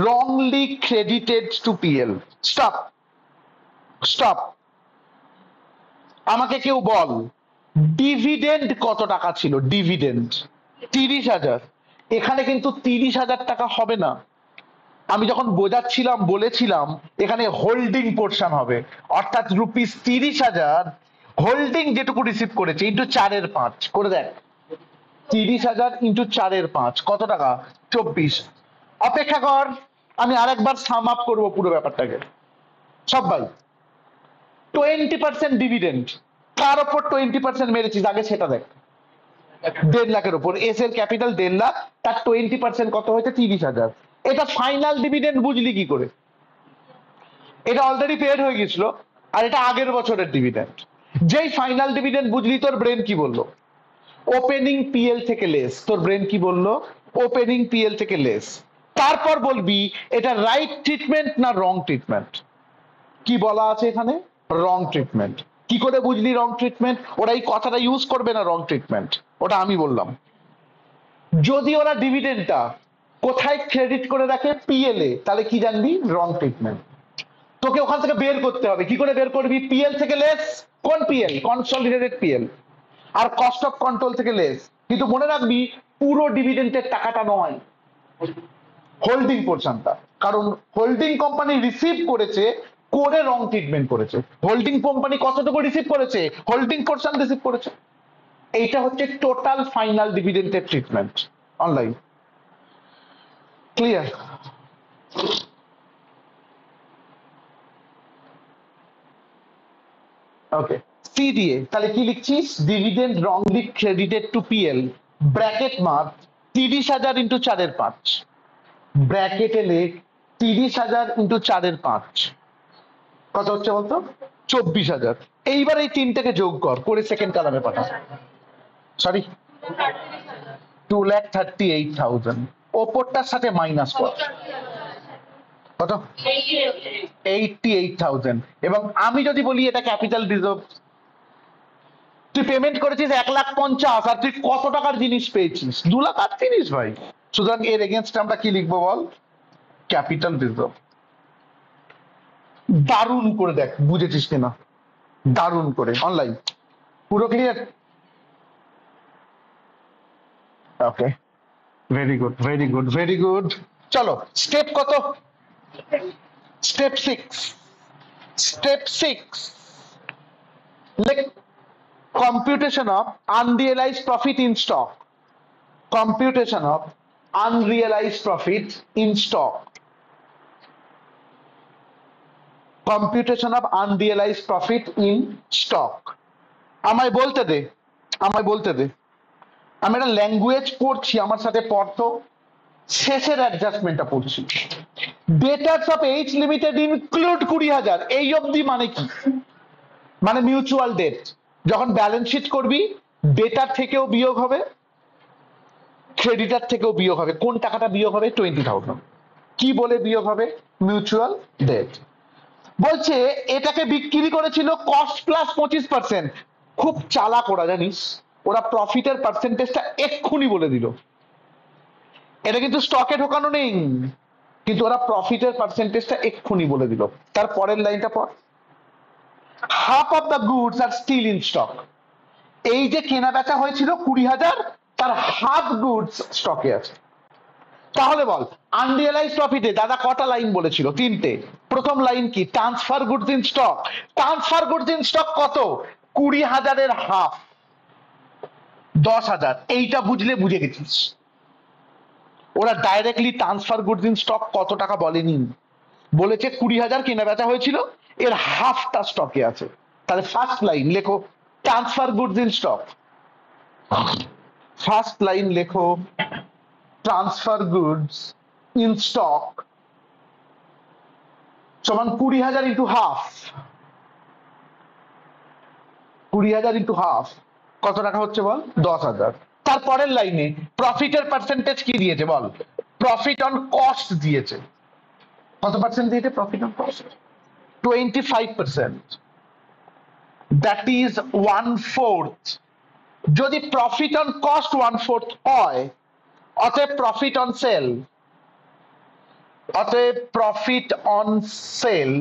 [SPEAKER 1] wrongly credited to PL। Stop stop, আমাকে কেউ বল ডিভিডেন্ড কত টাকা ছিল? ডিভিডেন্ড 30,000। এখানে কিন্তু 30,000 টাকা হবে না, আমি যখন বোঝাচ্ছিলাম বলেছিলাম এখানে হোল্ডিং পোর্শন হবে, অর্থাৎ রুপিস 30,000 হোল্ডিং যেটুকু রিসিভ করেছে ইন্টু 4/5 করে দেখ, 30,000 ইন্টু 4/5 কত টাকা? 24। অপেক্ষা কর, আমি আরেকবার সাম আপ করবো পুরো ব্যাপারটাকে। সবাই 20% ডিভিডেন্ড, কার ওপর 20% মেরেছিস আগে সেটা দেখ। 1.5 লাখের উপর, এস এর ক্যাপিটাল 1.5 লাখ, তার 20% কত হয়েছে? 30,000। এটা ফাইনাল ডিভিডেন্ড বুঝলি কি করে? এটা অলরেডি পেড হয়ে গেছিল, আর এটা আগের বছরের ডিভিডেন্ড। যেই ফাইনাল ডিভিডেন্ড বুঝলি, তোর ব্রেন কি বললো? ওপেনিং পিএল থেকে লেস। তোর ব্রেন কি বললো? ওপেনিং পিএল থেকে লেস। তারপর বলবি এটা রাইট ট্রিটমেন্ট না রং ট্রিটমেন্ট। কি বলা আছে এখানে? রং ট্রিটমেন্ট। কি করে বুঝলি রং ট্রিটমেন্ট? ওরা এই কথাটা ইউজ করবে না রং ট্রিটমেন্ট, ওটা আমি বললাম। যদি ওরা ডিভিডেন্ডটা কোথায় ক্রেডিট করে রাখে? পিএল এ, তাহলে কি জানবি? রং ট্রিটমেন্ট। তোকে ওখান থেকে বের করতে হবে। কি করে বের করবি? পিএল থেকে লেস। কোন পিএল? Consolidated PL. আর কস্ট অফ কন্ট্রোল থেকে লেস। কিন্তু মনে রাখবি পুরো ডিভিডেন্টের টাকাটা নয়, হোল্ডিং পোর্শনটা। কারণ হোল্ডিং কোম্পানি রিসিভ করেছে করে রং ট্রিটমেন্ট করেছে। হোল্ডিং কোম্পানি কতটুকু রিসিভ করেছে? হোল্ডিং পোর্শন রিসিভ করেছে। এইটা হচ্ছে টোটাল ফাইনাল ডিভিডেন্টের treatment. Online clear? Okay, C দিয়ে তাহলে কি লিখছিস? Dividend wrongly credited to PL, bracket mark 30,000 into 4/5, ব্র্যাকেটে লেখ 30,000 ইন্টু 4/5 কত হচ্ছে বলতো? 24,000। এইবার এই তিনটাকে যোগ কর, করে সেকেন্ড কালামে পাঠা। সরি, 2,38,000 ওপরটার সাথে মাইনাস কর, কত? 88,000। এবং আমি যদি বলি এটা ক্যাপিটাল রিজার্ভ, তুই পেমেন্ট করেছিস 1,50,000 আর তুই কত টাকার জিনিস পেয়েছিস? 2,38,000 ভাই। সুতরাং এর এগেনস্টে আমরা কি লিখবো বল? Capital reserve. দারুণ করে দেখ বুঝেছিস কিনা, দারুণ করে। অনলাইন পুরো clear? Okay, very good very good very good. চলো স্টেপ কত? স্টেপ 6। স্টেপ 6 লেখ computation of unrealized profit in stock, computation of unrealized profit in stock, computation of unrealized profit in stock। আমায় বলতে দে, আমায় বলতে দে, আমি একটা ল্যাঙ্গুয়েজ পড়ছি, আমার সাথে পড়তো। শেষের অ্যাডজাস্টমেন্টটা পড়ছি। ডেটার্স অফ এইচ লিমিটেড ইনক্লুড 20,000, এই অবধি মানে কি? মানে মিউচুয়াল ডেট। যখন ব্যালেন্স শিট করবি ডেটার থেকেও বিয়োগ হবে, ক্রেডিটার থেকেও বিয়োগ হবে। কোন টাকাটা বিয়োগ হবে? 20,000। কি বলে বিয়োগ হবে? Mutual debt. বলছে এটাকে বিক্রি করেছিল কস্ট প্লাস 25%। খুব চালাক ওরা, জানিস? ওরা প্রফিটের পার্সেন্টেজটা এক্ষুনি বলে দিল। এটা কিন্তু স্টকে ঢোকানো নেই, কিন্তু ওরা প্রফিটের পার্সেন্টেজটা এক্ষুনি বলে দিল। তার পরের লাইনটা পর, half of the goods are still in stock। এই যে কেনা বেচা হয়েছিল 20,000, তার হাফ গুডস স্টকে আছে। তাহলে বল আনরিয়েলাইজ প্রফিটে দাদা কটা লাইন বলেছিল? তিনটে। প্রথম লাইন কি? Transfer goods in stock. Transfer goods in stock কত? 20,000 হাফ, 10,000। এইটা বুঝলে বুঝে গেছিস। ওরা directly transfer goods in stock কত টাকা বলেনি, বলেছে 20,000 কেনা বেচা হয়েছিল, এর হাফটা স্টকে আছে। তাহলে ফার্স্ট লাইন লেখো transfer goods in stock. First line লেখো ট্রান্সফার গুডস ইন স্টক সমান 20,000 ইন্টু হাফ। 20,000 ইন্টু হাফ কত টাকা হচ্ছে বল? 10,000। তারপরের লাইনে প্রফিটের পার্সেন্টেজ কি দিয়েছে বল? প্রফিট অন কস্ট দিয়েছে। কত পার্সেন্ট দিয়েছে profit on cost? 25%। That is 1/4। যদি প্রফিট অন কস্ট 1/4 হয়, অতএব প্রফিট অন সেল, অতএব প্রফিট অন সেল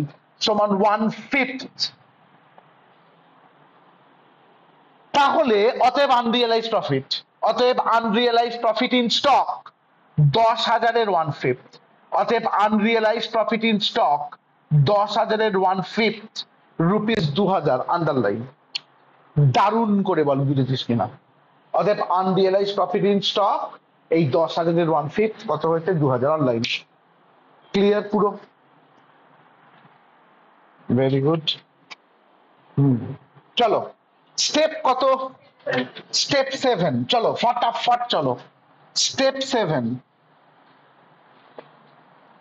[SPEAKER 1] সমান 1/5। তাহলে অতএব আনরিয়েলাইজ প্রফিট, অতএব আনরিয়েলাইজ প্রফিট ইন স্টক 10,000 এর 1/5। অতএব আনরিয়েলাইজ প্রফিট ইন স্টক 10,000 এর 1/5 রুপিস 2,000। আন্ডারলাইন। দারুণ করে বল বুঝেছিস কিনা। অতএব আনরিয়েলাইজ প্রফিট ইন স্টক এই 10,000 এর 1/5 কত হয়েছে? 2,000। অনলাইন। ক্লিয়ার পুরো? Very good. চলো স্টেপ কত? স্টেপ 7। চলো ফটাফট চলো। Step 7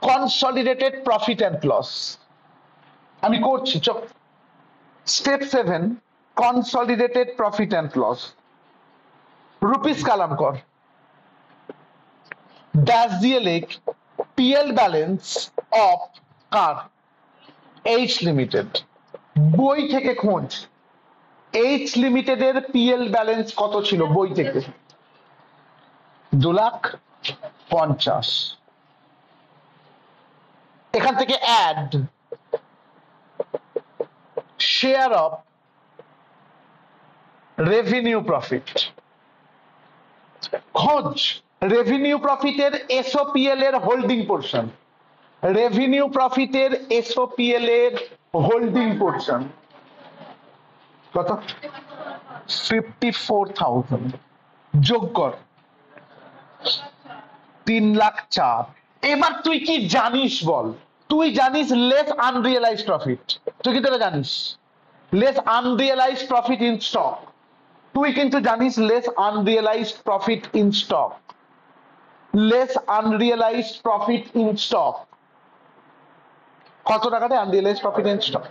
[SPEAKER 1] consolidated profit and loss. আমি করছি চল। Step 7 consolidated profit and loss. Rupees column কর, ড্যাশ দিয়ে লেখ পিএল ব্যালেন্স অফ কার? H limited. বই থেকে খোঁজ এইচ লিমিটেড এর পিএল ব্যালেন্স কত ছিল বই থেকে? 2,50,000। এখান থেকে add share of revenue profit. খোঁজ রেভিনিউ প্রফিটের এসওপিএল এর হোল্ডিং পোর্শন। রেভিনিউ প্রফিটের এসওপিএল এর হোল্ডিং পোর্শন কত? 54,000। যোগ কর 3,04,000। এবার তুই কি জানিস বল? তুই জানিস লেস আনরিয়েলাইজ প্রফিট। তুই কি তোরা জানিস less unrealised profit in stock? তুই কিন্তু জানিস less unrealised profit in stock. Less unrealised profit in stock কত টাকাতে আনরিয়েলাইজ প্রফিট ইন স্টক?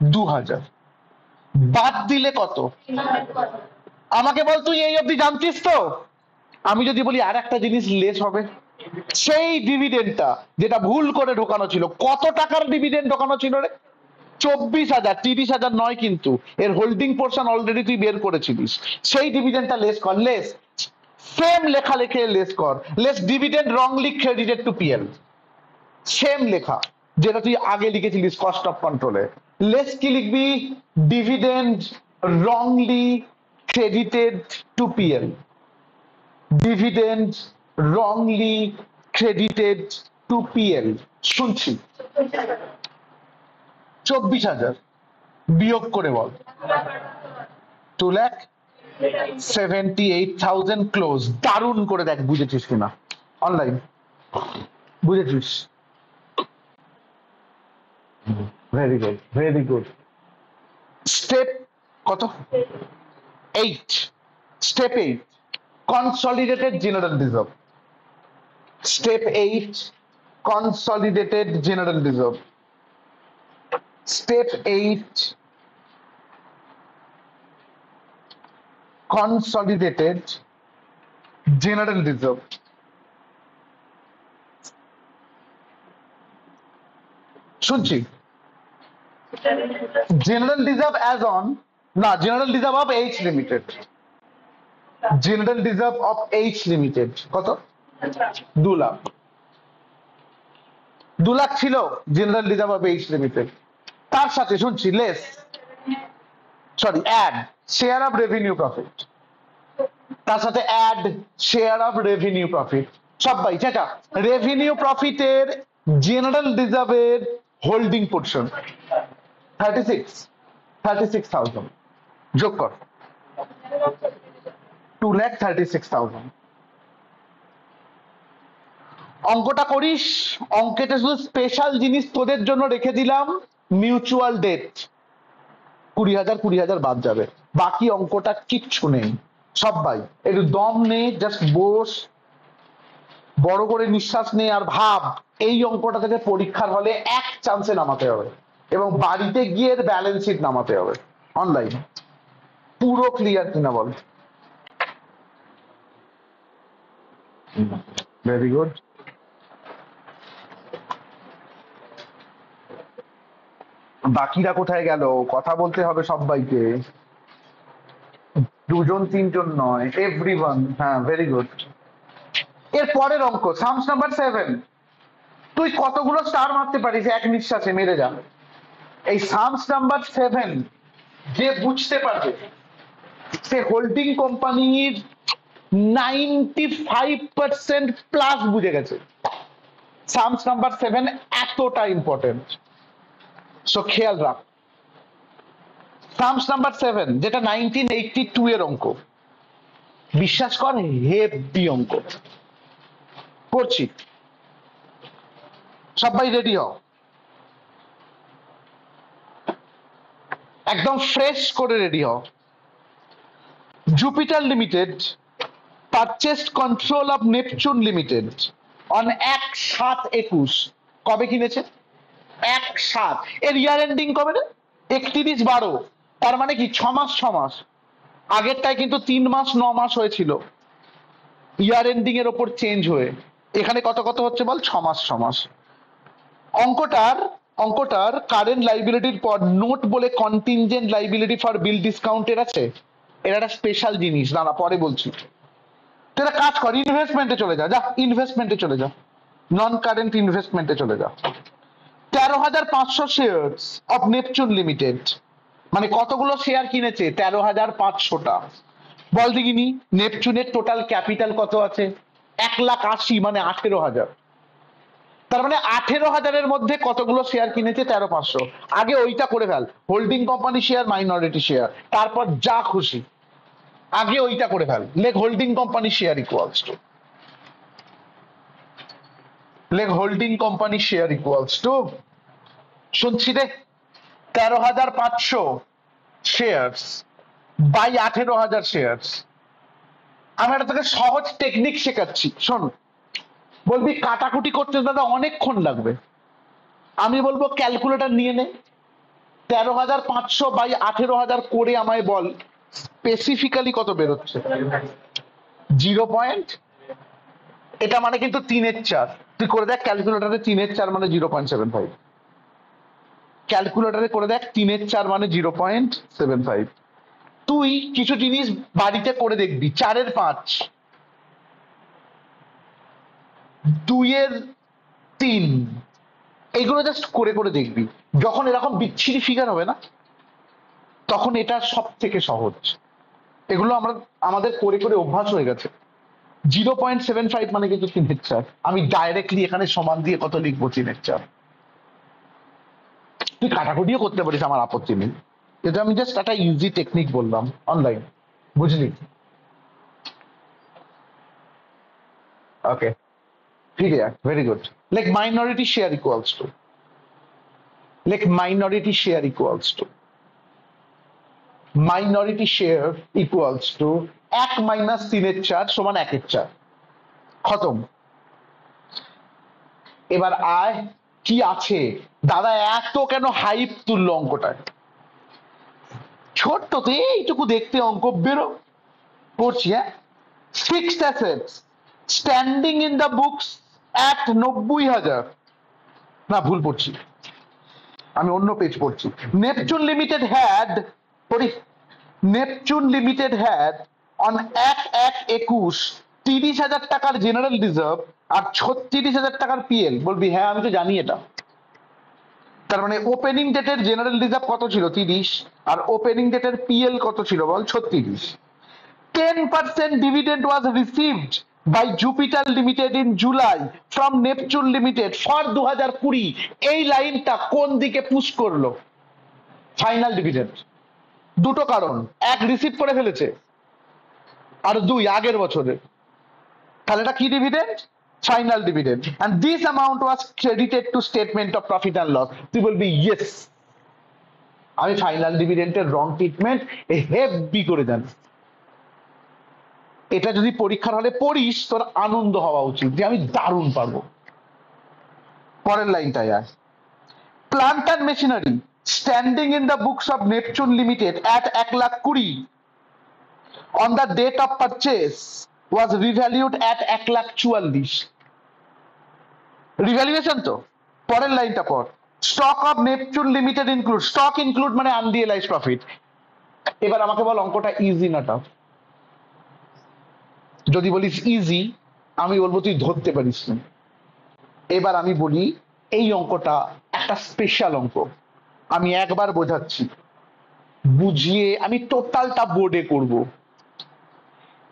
[SPEAKER 1] 2,000। বাদ দিলে কত? আমাকে বল তুই এই অবধি জানতিস তো? আমি যদি বলি আর একটা জিনিস লেস হবে, সেই ডিভিডেন্ডটা যেটা ভুল করে ঢোকানো ছিল, কত টাকার ডিভিডেন্ড ঢোকানো ছিল রে? 24,000। 30,000 নয় কিন্তু, এর হোল্ডিং পোর্শন অলরেডি তুই বের করেছিলিস। সেই ডিভিডেন্ডটা লেস কর। লেস সেম লেখা লিখে লেস কর। Less dividend wrongly credited to PL. Same লেখা যেটা তুই আগে লিখেছিলিস কস্ট অফ কন্ট্রোলে। লেস কি লিখবি? Dividend wrongly credited to PL. Dividend wrongly credited to PL. শুনছি 24,000 বিয়োগ করে বল। 2,78,000 ক্লোজ। দারুণ করে দেখ বুঝেছিস কিনা। অনলাইন বুঝেছিস? Very good, very good. Step কত? 8। Step 8 consolidated general reserve. Step 8 consolidated general reserve. Step 8 consolidated general reserve. শুনছি জেনারেল রিজার্ভ অ্যাজ অন, না general reserve of H limited. General reserve of H limited কত? 2 লাখ। 2 লাখ ছিল general reserve of H limited. তার সাথে শুনছি less, sorry add share of revenue profit. তার সাথে add share of revenue profit সবাই চেঁচা, রেভিনিউ প্রফিটের জেনারেল রিজার্ভের হোল্ডিং পোর্শন 36,000 যোগ কর 2,36,000। অঙ্কটা করিস, অঙ্কেতে শুধু স্পেশাল জিনিস তোদের জন্য রেখে দিলাম, মিউচুয়াল ডেট 20,000 বাদ যাবে, বাকি অঙ্কটা কিচ্ছু নেই। সবাই একটু দম নে, জাস্ট বস, বড় করে নিঃশ্বাস নে আর ভাব এই অঙ্কটা থেকে পরীক্ষার হলে এক চান্সে নামাতে হবে এবং বাড়িতে গিয়ে ব্যালেন্স শিট নামাতে হবে অনলাইন। পুরো ক্লিয়ার কিনা বল? Very good. বাকিরা কোথায় গেল? কথা বলতে হবে সবাইকে, দুজন তিনজন নয়, এভরিওয়ান। হ্যাঁ, ভেরি গুড। এর পরের অঙ্ক সামস নাম্বার 7। তুই কতগুলো স্টার মারতে পারিস এক নিঃশ্বাসে? মেরে যা। এই সামস নাম্বার 7 যে বুঝতে পারবে সে হোল্ডিং কোম্পানির 95% প্লাস বুঝে গেছে। সামস নাম্বার 7 এতটা ইম্পর্টেন্ট, সো খেয়াল রাখ। সামস নাম্বার 7 যেটা 1982 এর অঙ্ক, বিশ্বাস কর হেভি অঙ্ক করছি। সবাই রেডি হও, একদম ফ্রেশ করে রেডি হও। Jupiter limited purchased control of Neptune limited on 1/7/21। কবে কিনেছে? 1/7। এর ইয়ার এন্ডিং কবে রে? 31/12। তার মানে কি 6 মাস 6 মাস। আগেরটায় কিন্তু 3 মাস 9 মাস হয়েছিল ইয়ার এন্ডিং এর ওপর চেঞ্জ হয়ে। এখানে কত কত হচ্ছে বল? 6 মাস 6 মাস। অঙ্কটার কারেন্ট লাইবিলিটির পর নোট বলে কন্টিনজেন্ট লাইবিলিটি ফর বিল ডিসকাউন্টের আছে। এটা একটা স্পেশাল জিনিস, না পরে বলছি। তুই একটা কাজ কর, ইনভেস্টমেন্টে চলে যা, ইনভেস্টমেন্টে চলে যা, নন কারেন্ট ইনভেস্টমেন্টে চলে যা। 13,500 শেয়ারস অফ নেপচুন লিমিটেড, মানে কতগুলো শেয়ার কিনেছে? 13,500টা। বল দেখিনি নেপচুনের টোটাল ক্যাপিটাল কত আছে? 1,80,000, মানে 18,000। তার মানে 18,000-এর মধ্যে কতগুলো শেয়ার কিনেছে? 13,500। আগে ওইটা করে ফেল, holding company share, minority share, তারপর যা খুশি আগে ওইটা করে ফেল। লেখ holding company share equals to, লেখ holding company share equals to, শুনছি রে, 13,500 শেয়ারস বাই 18,000 শেয়ারস। আমি একটা তোকে সহজ টেকনিক শেখাচ্ছি, শোন। বলবি কাটাকুটি করতে দাদা অনেকক্ষণ লাগবে, আমি বলবো ক্যালকুলেটর নিয়ে নে, 13,500 বাই 18,000 করে আমায় বল স্পেসিফিক্যালি কত বেরোচ্ছে। 0. এটা মানে কিন্তু 3/4। তুই করে দেখ ক্যালকুলেটরে, 3/4 মানে 0.75। ক্যালকুলেটরে করে দেখ 3/4 মানে 0.75। তুই কিছু জিনিস বাড়িতে করে দেখবি, 4/5, 2/3, এইগুলো জাস্ট করে করে দেখবি। যখন এরকম বিচ্ছিরি ফিগার হবে না, তখন এটা সব থেকে সহজ। এগুলো আমরা আমাদের করে করে অভ্যাস হয়ে গেছে। 0.75 মানে কিন্তু 3/4। আমি ডাইরেক্টলি এখানে সমান দিয়ে কত লিখবো? 3/4। তুই কাটাকুটিও করতে পারিস, আমার আপত্তি নেই, এটা আমি জাস্ট একটা ইজি টেকনিক বললাম অনলাইন, বুঝলি? ওকে, ঠিক আছে, ভেরি গুড। লেখ মাইনরিটি শেয়ার ইকুয়ালস টু, লেখ minority share equals two, minority share equals two 1 - 3/4 সমান 1/4। খতম। এবার আয় কি আছে দাদা, এত কেন হাইপ তুললো অঙ্কটায়? ছোট্ট তো এইটুকু দেখতে অঙ্ক, বেরো করছি। হ্যাঁ, fixed assets standing in the books at 90,000। না, ভুল পড়ছি, আমি অন্য পেজ পড়ছি। নেপচুন লিমিটেড হ্যাড, পড়ি, নেপচুন লিমিটেড হ্যাড অন 1/1/21 30,000 টাকার জেনারেল রিজার্ভ আর 36,000 টাকার পিএল। বলবি হ্যাঁ আমি তো জানি এটা। তার মানে ওপেনিং ডেটের জেনারেল রিজার্ভ কত ছিল? 30। আর ওপেনিং ডেটের পিএল কত ছিল বল? 36। 10% dividend was received by Jupiter Limited in July from Neptune Limited for 2020 এই লাইনটা কোন দিকে পুশ করলো? Final dividend. দুটো কারণ, এক রিসিভ করে ফেলেছে আর দুই আগের বছরের। তাহলে এটা কি dividend? Final dividend. and this amount was credited to statement of profit and loss। তুই বলবি ইয়েস, আমি ফাইনাল ডিভিডেন্ডের রং ট্রিটমেন্ট হেভি করে জানি। এটা যদি পরীক্ষার হলে পড়িস তোর আনন্দ হওয়া উচিত যে আমি দারুণ পারবো। পরের লাইনটায় আয়। Plant and machinery standing in the books of Neptune limited at 1,20,000 on the date of purchase was revalued at 1,44,000। Revaluation তো। পরের লাইনটা পর। Stock of Neptune limited include, stock include মানে আনরিয়েলাইজ প্রফিট। এবার আমাকে বল অঙ্কটা ইজি না টাফ? যদি বলিস ইজি আমি বলবো তুই ধরতে পারিস না। এবার আমি বলি এই অঙ্কটা একটা স্পেশাল অঙ্ক, আমি একবার বোঝাচ্ছি, বুঝিয়ে আমি টোটালটা বোর্ডে করব।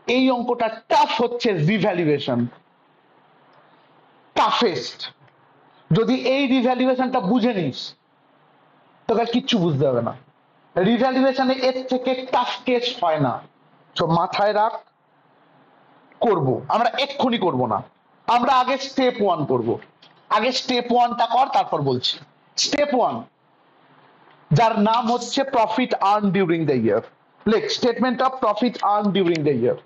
[SPEAKER 1] এই অঙ্কটা টাফ হচ্ছে রিভ্যালুয়েশন, টাফেস্ট। যদি এই রিভ্যালুয়েশনটা বুঝে নিস তোকে আর কিচ্ছু বুঝতে হবে না। রিভ্যালুয়েশনে এর থেকে টাফ কেস হয় না, তো মাথায় রাখ। করব আমরা, এক্ষুনি করব না, আমরা আগে স্টেপ ওয়ান করব। আগে স্টেপ ওয়ানটা কর, তারপর বলছি। স্টেপ ওয়ান, যার নাম হচ্ছে profit earn during the year. লেখ statement of profit earn during the year.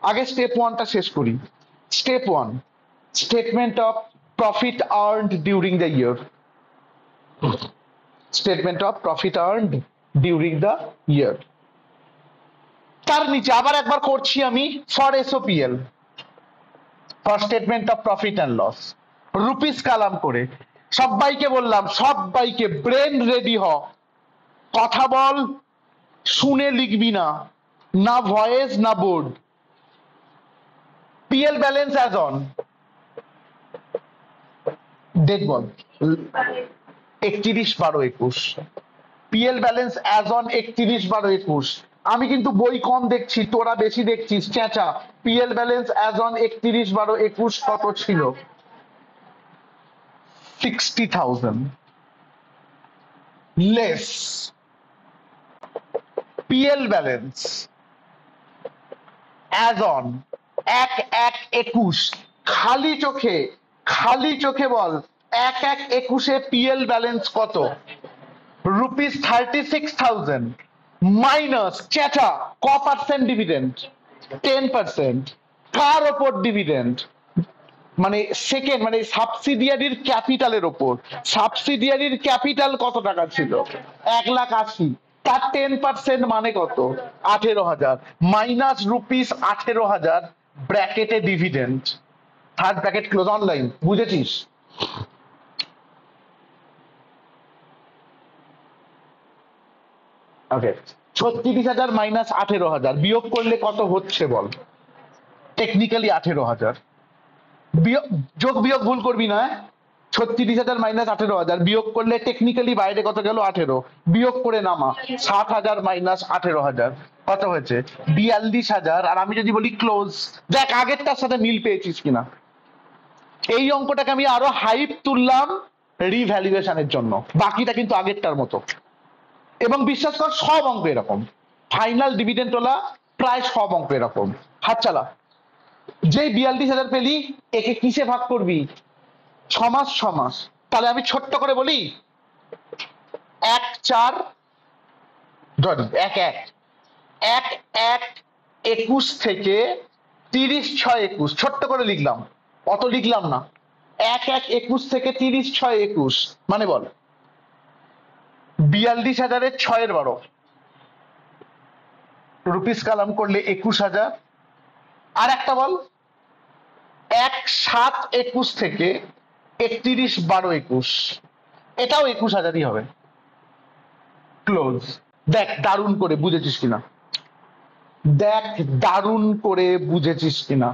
[SPEAKER 1] আগে স্টেপ ওয়ানটা শেষ করি। Step one, statement of profit earned during the year. Statement of profit earned during the year. তার নিচে আবার একবার করছি আমি for SOPL, for statement of profit and loss, rupees column করে। সবাইকে বললাম, সবাইকে ব্রেন রেডি হ, কথা বল, শুনে লিখবি না, না ভয়েস না board. PL balance as on date বল 31/12/21। PL balance as on 31/12/21। আমি কিন্তু বই কম দেখছি, তোরা বেশি দেখছিস, চেঁচা। পিএল ব্যালেন্স অ্যাজ অন 31/12/21 কত ছিল? 60,000 less PL balance as on 1/1/21। খালি চোখে, খালি চোখে বল 1/1/21-এ পিএল ব্যালেন্স কত? রুপিস 36,000 মাইনাস চেঁচা ক পার্সেন্ট ডিভিডেন্ড? 10%। কার ওপর ডিভিডেন্ড? মানে সেকেন্ড, মানে সাবসিডিয়ারির ক্যাপিটালের ওপর। সাবসিডিয়ারির ক্যাপিটাল কত টাকা ছিল? 1,80,000। তার 10% মানে কত? 18,000 মাইনাস রুপিস 18,000 ব্র্যাকেটে dividend. Third bracket close. Online বুঝেছিস? ওকে, 36,000 মাইনাস 18,000 বিয়োগ করলে কত হচ্ছে বল? টেকনিক্যালি 18,000। যোগ বিয়োগ ভুল করবি না। 36,000 মাইনাস 18,000 বিয়োগ করলে টেকনিক্যালি বাইরে কত গেল? 18। বিয়োগ করে নামা 7,000 মাইনাস 18,000 কত হয়েছে? 42,000। আর আমি যদি বলি ক্লোজ, দেখ আগেরটার সাথে মিল পেয়েছিস কিনা। এই অঙ্কটাকে আমি আরো হাইপ তুললাম রিভ্যালুয়েশনের জন্য, বাকিটা কিন্তু আগেরটার মতো। এবং বিশ্বাস কর সব অঙ্ক এরকম, ফাইনাল ডিভিডেন্ড তোলা প্রায় সব অঙ্ক এরকম। হাত চালা। যেই 42,000 পেলি একে কিসে ভাগ করবি? 6 মাস 6 মাস। তাহলে আমি ছোট্ট করে বলি 1/4 ধরি 1/1/21 থেকে 30/6/21 ছোট্ট করে লিখলাম, অত লিখলাম না। 1/1/21 থেকে 30/6/21 মানে বল 42,000-এর 6/12 রুপিস কালাম করলে 21,000। আর একটা বল 1/7/21 থেকে 31/12/21, এটাও 21,000-ই হবে। ক্লোজ। দেখ দারুণ করে বুঝেছিস কিনা, দেখ দারুণ করে বুঝেছিস কিনা।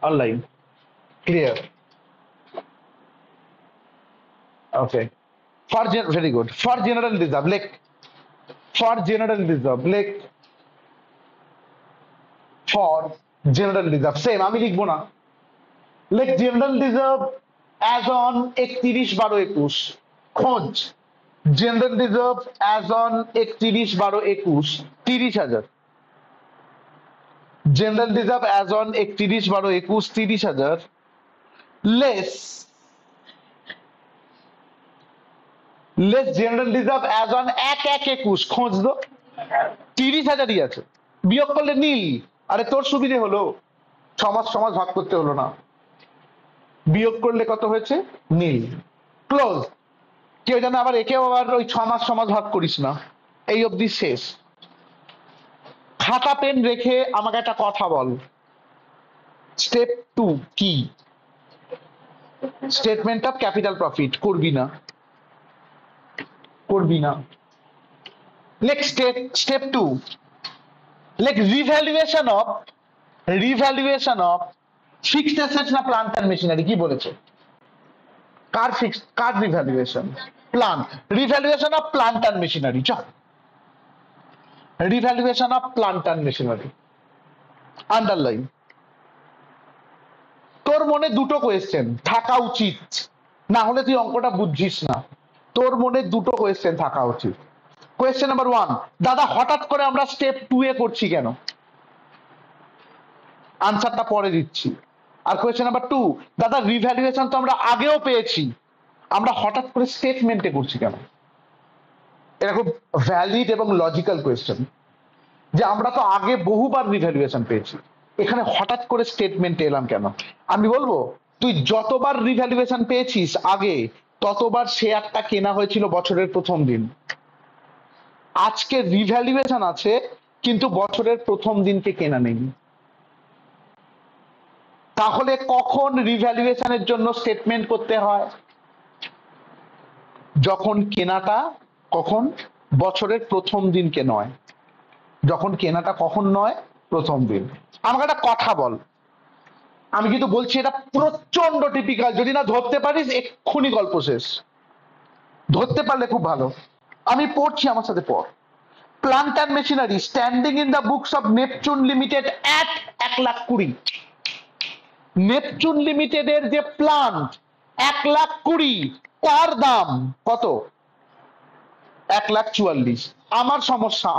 [SPEAKER 1] Online clear? Okay. For very good. For general reserve লেখ, ফর জেনারেল রিজার্ভ লেখ ফর জেনারেল রিজার্ভ সেম আমি লিখবো না লেখ জেনারেল রিজার্ভ অ্যাজ অন 31/12/21 খোঁজ general reserve as on 31/12/21 30,000 general reserve as on 31/12/21 30,000 less general reserve as on 1/1/21 খোঁজ দো 30,000ই আছে বিয়োগ করলে নীল আরে তোর সুবিধে হলো সমাজ সমাজ ভাগ করতে হলো না বিয়োগ করলে কত হয়েছে নীল ক্লোজ কেউ যেন আবার একেও আবার ওই সমাজ সমাজ ভাগ করিস না এই অবধি শেষ খাতা পেন রেখে আমাকে একটা কথা বল স্টেপ 2 কি স্টেটমেন্ট অফ ক্যাপিটাল প্রফিট করবি না লেখ স্টেপ 2 লেখ রিভ্যালুয়েশন অফ ফিক্সড অ্যাসেটস না প্লান্ট এন্ড মেশিনারি কি বলেছে কার revaluation revaluation of plant and machinery চ revaluation of plant and machinery underline তোর মনে দুটো কোয়েশ্চেন থাকা উচিত না হলে তুই অঙ্কটা বুঝছিস না তোর মনে দুটো কোয়েশ্চেন থাকা উচিত কোয়েশ্চেন নাম্বার 1 দাদা হঠাৎ করে আমরা স্টেপ 2 এ করছি কেন আনসারটা পরে দিচ্ছি আর কোয়েশ্চেন নাম্বার 2 দাদা রিভ্যালুয়েশন তো আমরা আগেও পেয়েছি আমরা হঠাৎ করে স্টেটমেন্টে করছি কেন এটা খুব ভ্যালিড এবং লজিক্যাল কোয়েশ্চেন যে আমরা তো আগে বহুবার রিভ্যালুয়েশন পেয়েছি এখানে হঠাৎ করে স্টেটমেন্টে এলাম কেন আমি বলবো তুই যতবার রিভ্যালুয়েশন পেয়েছিস আগে ততবার শেয়ারটা কেনা হয়েছিল বছরের প্রথম দিন আজকে রিভ্যালুয়েশন আছে কিন্তু বছরের প্রথম দিনকে কেনা নেই তাহলে কখন রিভ্যালুয়েশনের জন্য স্টেটমেন্ট করতে হয় যখন কেনাটা কখন বছরের প্রথম দিনকে নয় যখন কেনাটা কখন নয় প্রথম দিন আমাকে একটা কথা বল আমি কিন্তু বলছি এটা প্রচন্ড টিপিক্যাল যদি না ধরতে পারিস এক্ষুনি গল্প শেষ ধরতে পারলে খুব ভালো আমি পড়ছি আমার সাথে পড় plant and machinery standing in the books of Neptune limited at 1,20,000 Neptune লিমিটেডের যে প্লান্ট 1,20,000 তার দাম কত 1,44,000 আমার সমস্যা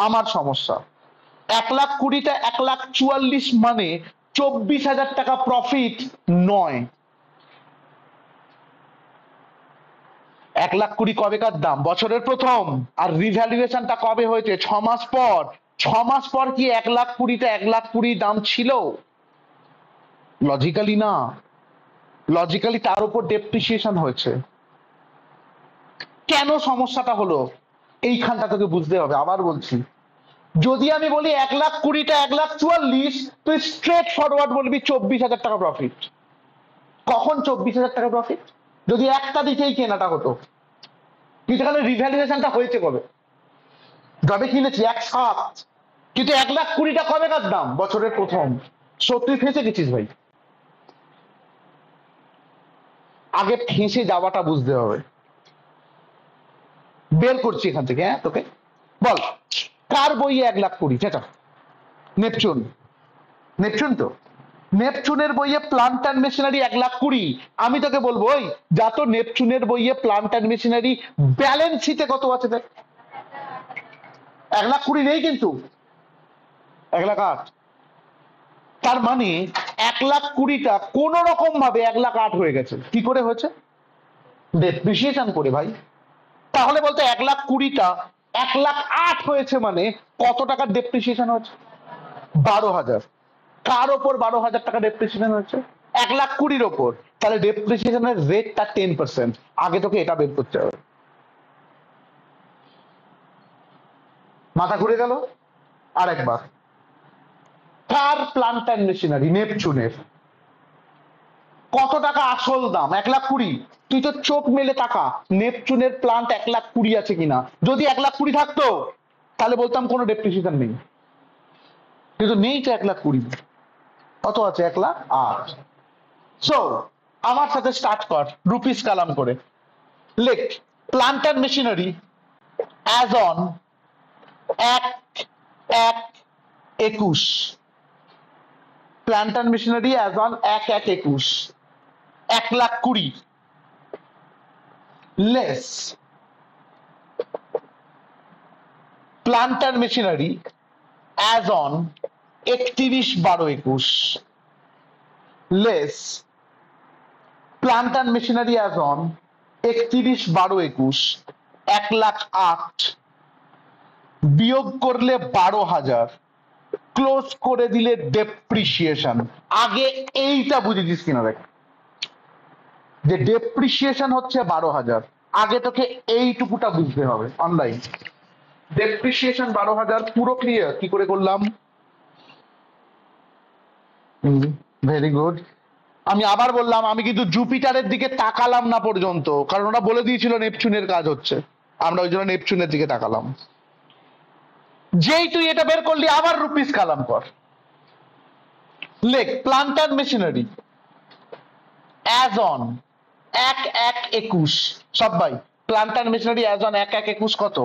[SPEAKER 1] আমার সমস্যা 1,20,000টা 1,44,000 মানে 24,000 টাকা প্রফিট নয় 1,20,000 কবেকার দাম বছরের প্রথম আর রিভ্যালুয়েশনটা কবে হয়েছে 6 মাস পর 6 মাস পর কি 1,20,000টা 1,20,000 দাম ছিল লজিক্যালি না লজিক্যালি তার উপর ডেপ্রিসিয়েশন হয়েছে কেন সমস্যাটা হলো এইখানটা তোকে বুঝতে হবে আবার বলছি যদি আমি বলি 1,20,000টা 1,44,000 তুই স্ট্রেট ফরওয়ার্ড বলবি 24,000 টাকা প্রফিট কখন 24,000 টাকা প্রফিট যদি একটা দিকেই কেনাটা হতো কিন্তু এখানে রিভ্যালুয়েশনটা হয়েছে কবে যবে কিনেছি 1,7 কিন্তু 1,20,000টা কবেকার দাম বছরের প্রথম তুই ফেঁসে গেছিস ভাই আগে ফেঁসে যাওয়াটা বুঝতে হবে বের করছি এখান থেকে হ্যাঁ তোকে বল কার বইয়ে 1,20,000 সেটা নেপচুন তো নেপচুনের বইয়ে প্লান্ট এন্ড মেশিনারি 1,20,000 আমি তোকে বলবো ওই যা তো নেপচুনের বইয়ে প্লান্ট এন্ড মেশিনারি ব্যালেন্স শিটে কত আছে দেখ 1,20,000 নেই কিন্তু 1,08,000 তার মানে 1,20,000টা কোন রকম ভাবে 1,08,000 হয়ে গেছে কি করে হয়েছে ডেপ্রিসিয়েশন করে ভাই তাহলে বলতে 1,20,000টা 1,08,000 হয়েছে মানে কত টাকার ডেপ্রিসিয়েশন হয়েছে 12,000 কার ওপর 12,000 টাকা ডেপ্রিসিয়েশন হচ্ছে 1,20,000 ওপর তাহলে ডেপ্রিসিয়েশনের রেটটা 10% আগে তোকে এটা বের করতে হবে মাথা ঘুরে গেল আরেকবার কার প্লান্ট এন্ড মেশিনারি নেপচুনের কত টাকা আসল দাম 1,20,000 তুই তো চোখ মেলে টাকা নেপচুনের প্লান্ট 1,20,000 আছে কিনা যদি 1,20,000 থাকতো তাহলে বলতাম কোনো ডেপ্রিসিয়েশন নেই কিন্তু নেই তো 1,20,000 কত আছে 1,08,000 সো আমার সাথে স্টার্ট কর রুপিস কালাম করে লেখ plant and machinery as on 1/1/21 21, plant and machinery as on 1/1/21, 1,20,000 less plant and machinery as on 31/12/21, less plant and machinery as on 31/12/21, 1,08,000 বিয়োগ করলে 12,000, ক্লোজ করে দিলে ডেপ্রিসিয়েশন। আগে এইটা বুঝেছিস কিনা দেখ, যে ডেপ্রিসিয়েশন হচ্ছে 12,000, আগে তোকে এইটুকুটা বুঝতে হবে। অনলাইন ডেপ্রিসিয়েশন 12,000 পুরো ক্লিয়ার? কি করে করলাম? Very good. আমি আবার বললাম, আমি কিন্তু জুপিটারের দিকে তাকালাম না পর্যন্ত, কারণ ওরা বলে দিয়েছিল নেপচুনের কাজ হচ্ছে, আমরা ওই জন্য নেপচুনের দিকে তাকালাম। যেই তুই এটা বের করলি আবার রুপিস কালাম কর। লেখ plant and machinery as on 1/1/21, সবাই plant and machinery as on 1/1/21 কত?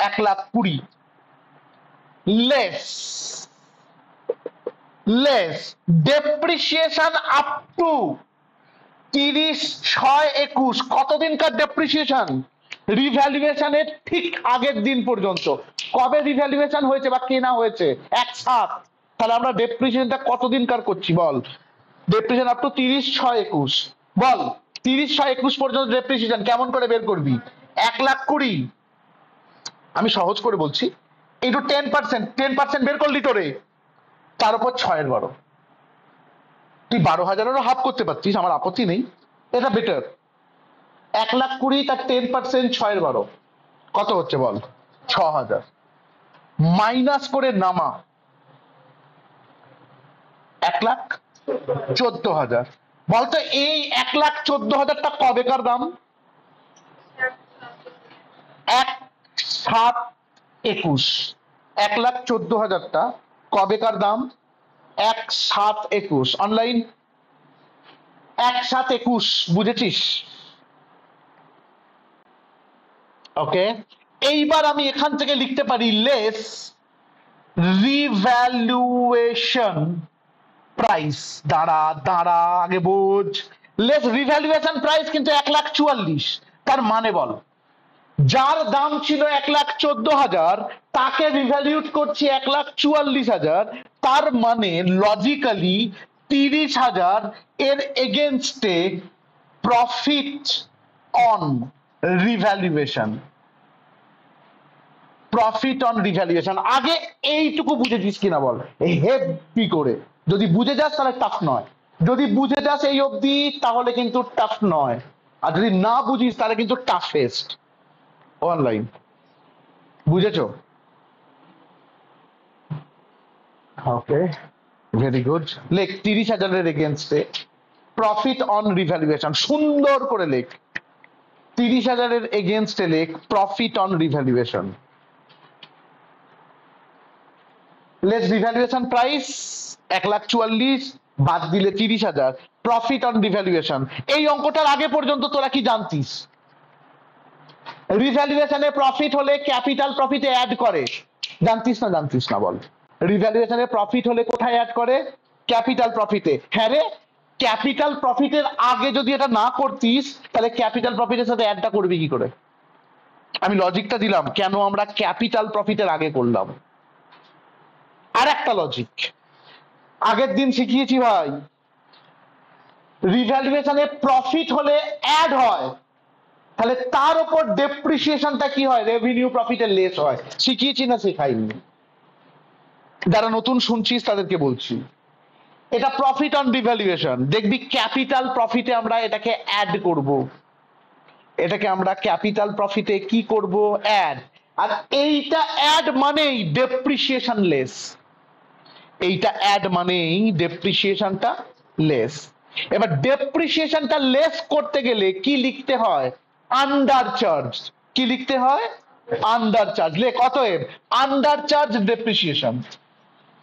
[SPEAKER 1] 1,20,000 লেস ডেপ্রিসিয়েশন আপ টু 30/6/21, কতদিনকার ডেপ্রিসিয়েশন? রিভ্যালুয়েশনের ঠিক আগের দিন পর্যন্ত। কবে রিভ্যালুয়েশন হয়েছে বা কেনা হয়েছে? 1/7। তাহলে আমরা ডেপ্রিসিয়েশনটা কতদিনকার করছি বল? ডেপ্রিসিয়েশন আপ টু 30/6/21, বল 30/6/21 পর্যন্ত ডেপ্রিসিয়েশন কেমন করে বের করবি? 1,20,000। আমি সহজ করে বলছি, একটু 10% বের করলি তোরে, তার উপর 6/12, তুই 12,000-এরও হাফ করতে পারছিস, আমার আপত্তি নেই, এটা বেটার। 1,20,000 তার 10% 6/12 কত হচ্ছে বল? 6,000। মাইনাস করে নামা 1,14,000। বলতো এই 1,14,000টা কবেকার দাম? 1/7/21। 1,14,000টা কবেকার দাম? 1/7/21। অনলাইন 1/7/21 বুঝেছিস? ওকে, এইবার আমি এখান থেকে লিখতে পারি লেস রিভ্যালুয়েশন প্রাইস। দাঁড়া আগে বোঝ, লেস রিভ্যালুয়েশন প্রাইস কিন্তু 1,44,000। তার মানে বল, যার দাম ছিল 1,14,000 তাকে রিভ্যালিউট করছি 1,44,000, তার মানে লজিক্যালি 30,000 এর এগেনস্টে profit on revaluation. Profit on revaluation আগে এইটুকু বুঝেছিস কিনা বল? এই হেভি করে যদি বুঝে যাস তাহলে টাফ নয়, যদি বুঝে যাস এই অবধি তাহলে কিন্তু টাফ নয়, আর যদি না বুঝিস তাহলে কিন্তু টাফেস্ট। অনলাইন বুঝেছো? ওকে, ভেরি গুড। লেখ 30,000-এর এগেনস্টে প্রফিট অন রিভ্যালুয়েশন, সুন্দর করে লেখ। 30,000-এর এগেনস্টে লেখ profit on revaluation. Less revaluation price 1,44,000 বাদ দিলে 30,000, প্রফিট অন রিভ্যালুয়েশন। এই অঙ্কটার আগে পর্যন্ত তোরা কি জানতিস? রিভ্যালুয়েশনে প্রফিট হলে ক্যাপিটাল প্রফিটে অ্যাড করে, জানতিস না বল? রিভ্যালুয়েশনে প্রফিট হলে কোথায় অ্যাড করে? ক্যাপিটাল প্রফিটে। হ্যাঁ রে, ক্যাপিটাল প্রফিটের আগে যদি এটা না করতিস তাহলে ক্যাপিটাল প্রফিটের সাথে অ্যাডটা করবি কি করে? আমি লজিকটা দিলাম কেন আমরা ক্যাপিটাল প্রফিটের আগে করলাম। আর একটা লজিক আগের দিন শিখিয়েছি ভাই, রিভ্যালুয়েশনে প্রফিট হলে অ্যাড হয়, তাহলে তার উপর ডেপ্রিসিয়েশনটা কি হয়? রেভিনিউ প্রফিটের লেস হয়। শিখিয়েছি না শেখাইনি? যারা নতুন শুনছিস তাদেরকে বলছি, এটা প্রফিট অন রিভ্যালুয়েশন। দেখবি ক্যাপিটাল প্রফিটে আমরা এটাকে অ্যাড করব, এটাকে আমরা ক্যাপিটাল প্রফিটে কি করব? অ্যাড। আর এইটা অ্যাড মানেই ডেপ্রিসিয়েশন লেস, এইটা অ্যাড মানেই ডেপ্রিসিয়েশনটা লেস। এবার ডেপ্রিসিয়েশনটা লেস করতে গেলে কি লিখতে হয়? Under charge. কি লিখতে হয়? Under charge. লেখ অতএব আন্ডার চার্জ ডেপ্রিসিয়েশন।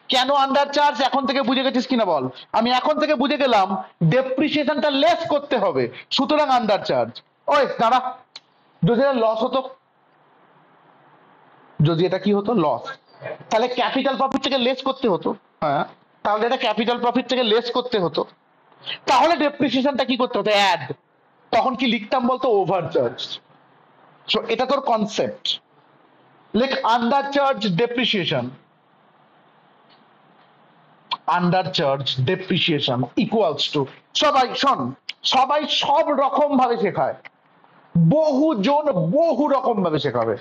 [SPEAKER 1] কেন আন্ডার চার্জ এখন থেকে বুঝে গেছিস কিনা বল? আমি এখন থেকে বুঝে গেলাম ডেপ্রিসিয়েশনটা লেস করতে হবে, সুতরাং আন্ডার চার্জ। ওই দাঁড়া, যদি এটা লস হতো, যদি এটা কি হতো? লস, তাহলে ক্যাপিটাল প্রফিট থেকে লেস করতে হতো। হ্যাঁ, তাহলে এটা ক্যাপিটাল প্রফিট থেকে লেস করতে হতো। তাহলে ডেপ্রিসিয়েশনটা কি করতে হতো? অ্যাড। তখন কি লিখতাম বলতো? ওভারচার্জ। সো এটা তোর কনসেপ্ট। লেখ আন্ডারচার্জ ডেপ্রিসিয়েশন। আন্ডারচার্জ ডেপ্রিসিয়েশন ইকুয়ালস টু, সবাই শোন, সবাই সব রকম ভাবে শেখায়, বহুজন বহু রকম ভাবে শেখাবে।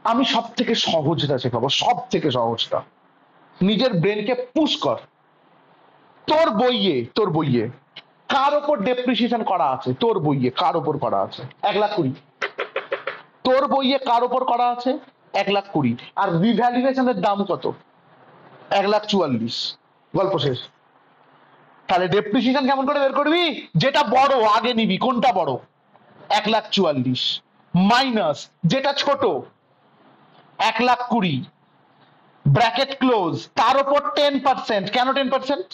[SPEAKER 1] আমি সব থেকে সহজটা শেখাবো, সব থেকে সহজটা। নিজের ব্রেনকে পুশ কর। তোর বইয়ে কার ওপর ডেপ্রিসিয়েশন করা আছে? তোর বইয়ে কার ওপর করা আছে? 1,20,000। তোর বইয়ে কার ওপর করা আছে? 1,20,000। আর রিভ্যালুয়েশনের দাম কত? 1,44,000। গল্প শেষ। তাহলে ডেপ্রিসিয়েশন কেমন করে বের করবি? যেটা বড় আগে নিবি। কোনটা বড়? 1,44,000 মাইনাস যেটা ছোট 1,20,000, ব্র্যাকেট ক্লোজ, তার উপর 10%। কেন 10%?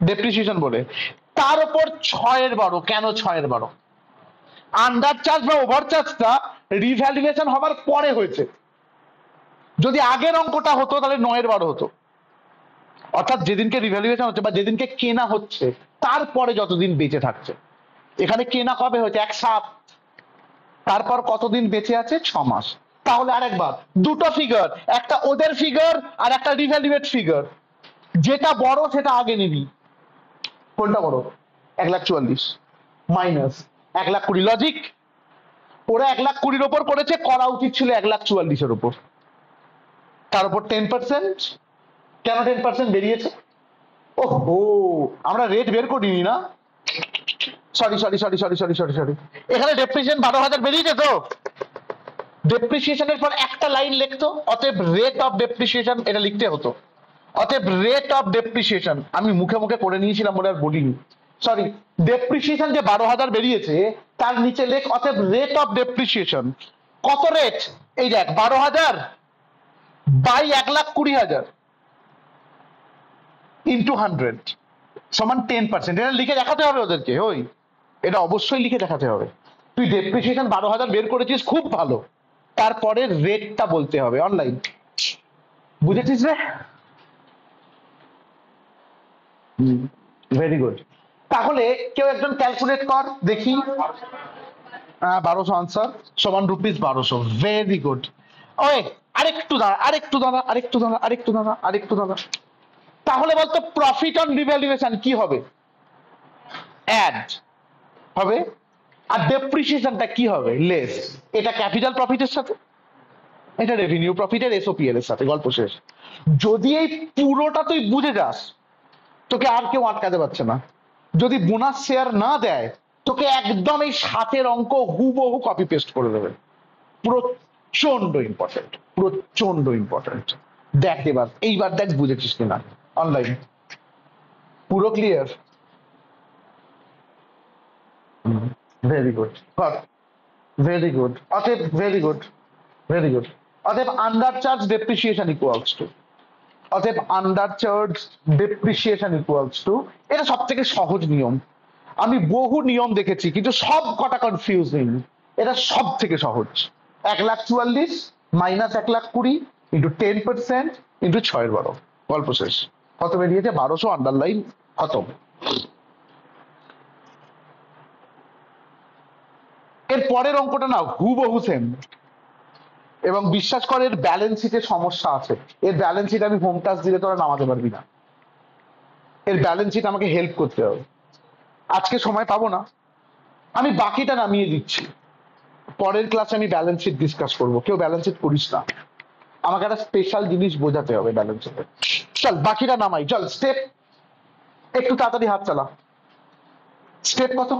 [SPEAKER 1] ডেপ্রিসিয়েশন বলে। তার উপর 6/12। কেন 6/12? আন্ডারচার্জ বা ওভারচার্জটা রিভ্যালুয়েশন হবার পরে হয়েছে। যদি আগের অঙ্কটা হতো তাহলে 9/12 হতো। অর্থাৎ যেদিনকে রিভ্যালুয়েশন হচ্ছে বা যেদিনকে কেনা হচ্ছে তারপরে যতদিন বেঁচে থাকছে। এখানে কেনা কবে হয়েছে? 1/7। তারপর কতদিন বেঁচে আছে? 6 মাস। তাহলে আরেকবার দুটো ফিগার, একটা ওদের ফিগার আর একটা রিভ্যালুয়েট ফিগার, যেটা বড় সেটা আগে নিবি। কোনটা বড়? 1,44,000 মাইনাস 1,20,000। লজিক? ওরা 1,20,000 ওপর করেছে, করা উচিত ছিল 1,44,000 উপর। তার উপর 10%। কেন 10% বেরিয়েছে? ওহো, আমরা রেট বের করিনি না। Sorry sorry sorry sorry sorry sorry sorry এখানে ডেপ্রিসিয়েশন 12,000 বেরিয়েছে তো। ডেপ্রিসিয়েশনের পর একটা লাইন লিখতো, অতএব রেট অফ ডেপ্রিসিয়েশন, এটা লিখতে হতো। অতএব রেট অফ ডেপ্রিসিয়েশন আমি মুখে মুখে করে নিয়েছিলাম বলে আর বলিনি। সরি, ডেপ্রিসিয়েশন যে 12,000 বেরিয়েছে তার নিচে লেখ অতএব রেট অফ ডেপ্রিসিয়েশন। কত রেট? এই দেখ 12,000 বাই 1,20,000 ইন্টু 100 সমান 10%। এটা লিখে দেখাতে হবে ওদেরকে। ওই এটা অবশ্যই লিখে দেখাতে হবে। তুই ডেপ্রিসিয়েশন 12,000 বের করেছিস, খুব ভালো। তারপরে রেটটা বলতে হবে। অনলাইন বুঝেছিস রে? Very good. তাহলে কেউ একজন ক্যালকুলেট কর দেখি। 1200 আনসার সমান ₹1200। Very good. ওই আরেকটু দাঁড়া, আরেকটু দাঁড়া, আরেকটু দাঁড়া, আরেকটু দাঁড়া, আরেকটু দাঁড়া। তাহলে বলতো প্রফিট অন রিভ্যালুয়েশন কি হবে? অ্যাড হবে। আর ডেপ্রিসিয়েশনটা কি হবে? লেস। এটা ক্যাপিটাল প্রফিটের সাথে, এটা রেভিনিউ প্রফিটের এসওপিএল এর সাথে। গল্প শেষ। যদি এই পুরোটা তুই বুঝে যাস, তোকে আর কেউ আটকাতে পারছে না। যদি বোনাস শেয়ার না দেয়, তোকে একদম এই 7-এর অঙ্ক হুবহু কপি পেস্ট করে দেবে। প্রচন্ড ইম্পর্টেন্ট, প্রচন্ড ইম্পর্টেন্ট। দেখ এইবার দেখ বুঝেছিস কিনা। অনলাইন পুরো clear? Very good, very good. অতএব ভেরি গুড, ভেরি গুড। অতএব আন্ডারচার্জ ডেপ্রিসিয়েশন ইকুয়ালস টু, অতএব আন্ডারচার্জ ডেপ্রিসিয়েশন ইকুয়ালস টু, এটা সব থেকে সহজ নিয়ম। আমি বহু নিয়ম দেখেছি কিন্তু সব কটা কনফিউজিং। এটা সব থেকে সহজ। 1,44,000 মাইনাস 1,20,000 ইন্টু 10% ইন্টু 6/12। গল্প শেষ। কত বেরিয়েছে? 1200। আন্ডারলাইন খতম। এর পরের অঙ্কটা না হুবহু সেম, এবং বিশ্বাস করে এর ব্যালেন্স শিটে সমস্যা আছে। এর ব্যালেন্স শিট আমি হোম টাস্ক দিলে তোরা নামাতে পারবি না। এর ব্যালেন্স শিট আমাকে হেল্প করতে হবে। আজকে সময় পাবো না, আমি বাকিটা নামিয়ে দিচ্ছি। পরের ক্লাসে আমি ব্যালেন্স শিট ডিসকাস করবো। কেউ ব্যালেন্স শিট করিস না, আমাকে একটা স্পেশাল জিনিস বোঝাতে হবে ব্যালেন্স শিটে। চল বাকিটা নামাই। চল স্টেপ, একটু তাড়াতাড়ি হাত চালা। স্টেপ কত?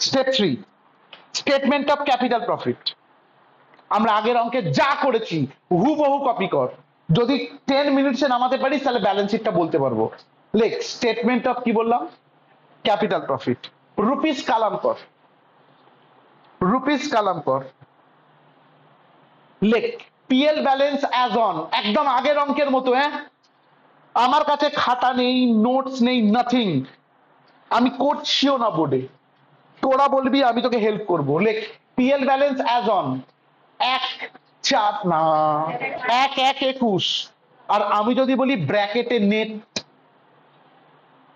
[SPEAKER 1] Step 3, statement of capital profit. আমরা আগের অঙ্কে যা করেছি হুবহু কপি কর। যদি 10 মিনিটসে নামাতে পারিস তাহলে ব্যালেন্স শিটটা বলতে পারবো। লেখ স্টেটমেন্ট অফ, কি বললাম? Capital profit. রুপিস কালাম কর, রুপিস কালাম কর। লেখ পিএল ব্যালেন্স অ্যাজ অন, একদম আগের অঙ্কের মতো। হ্যাঁ, আমার কাছে খাতা নেই, নোটস নেই, নাথিং। আমি করছিও না বোর্ডে, তোরা বলবি আমি তোকে হেল্প করবো। লেখ পিএল ব্যালেন্স অ্যাজ অন 1 চার না, 1/1/21। আর আমি যদি বলি ব্র্যাকেটে net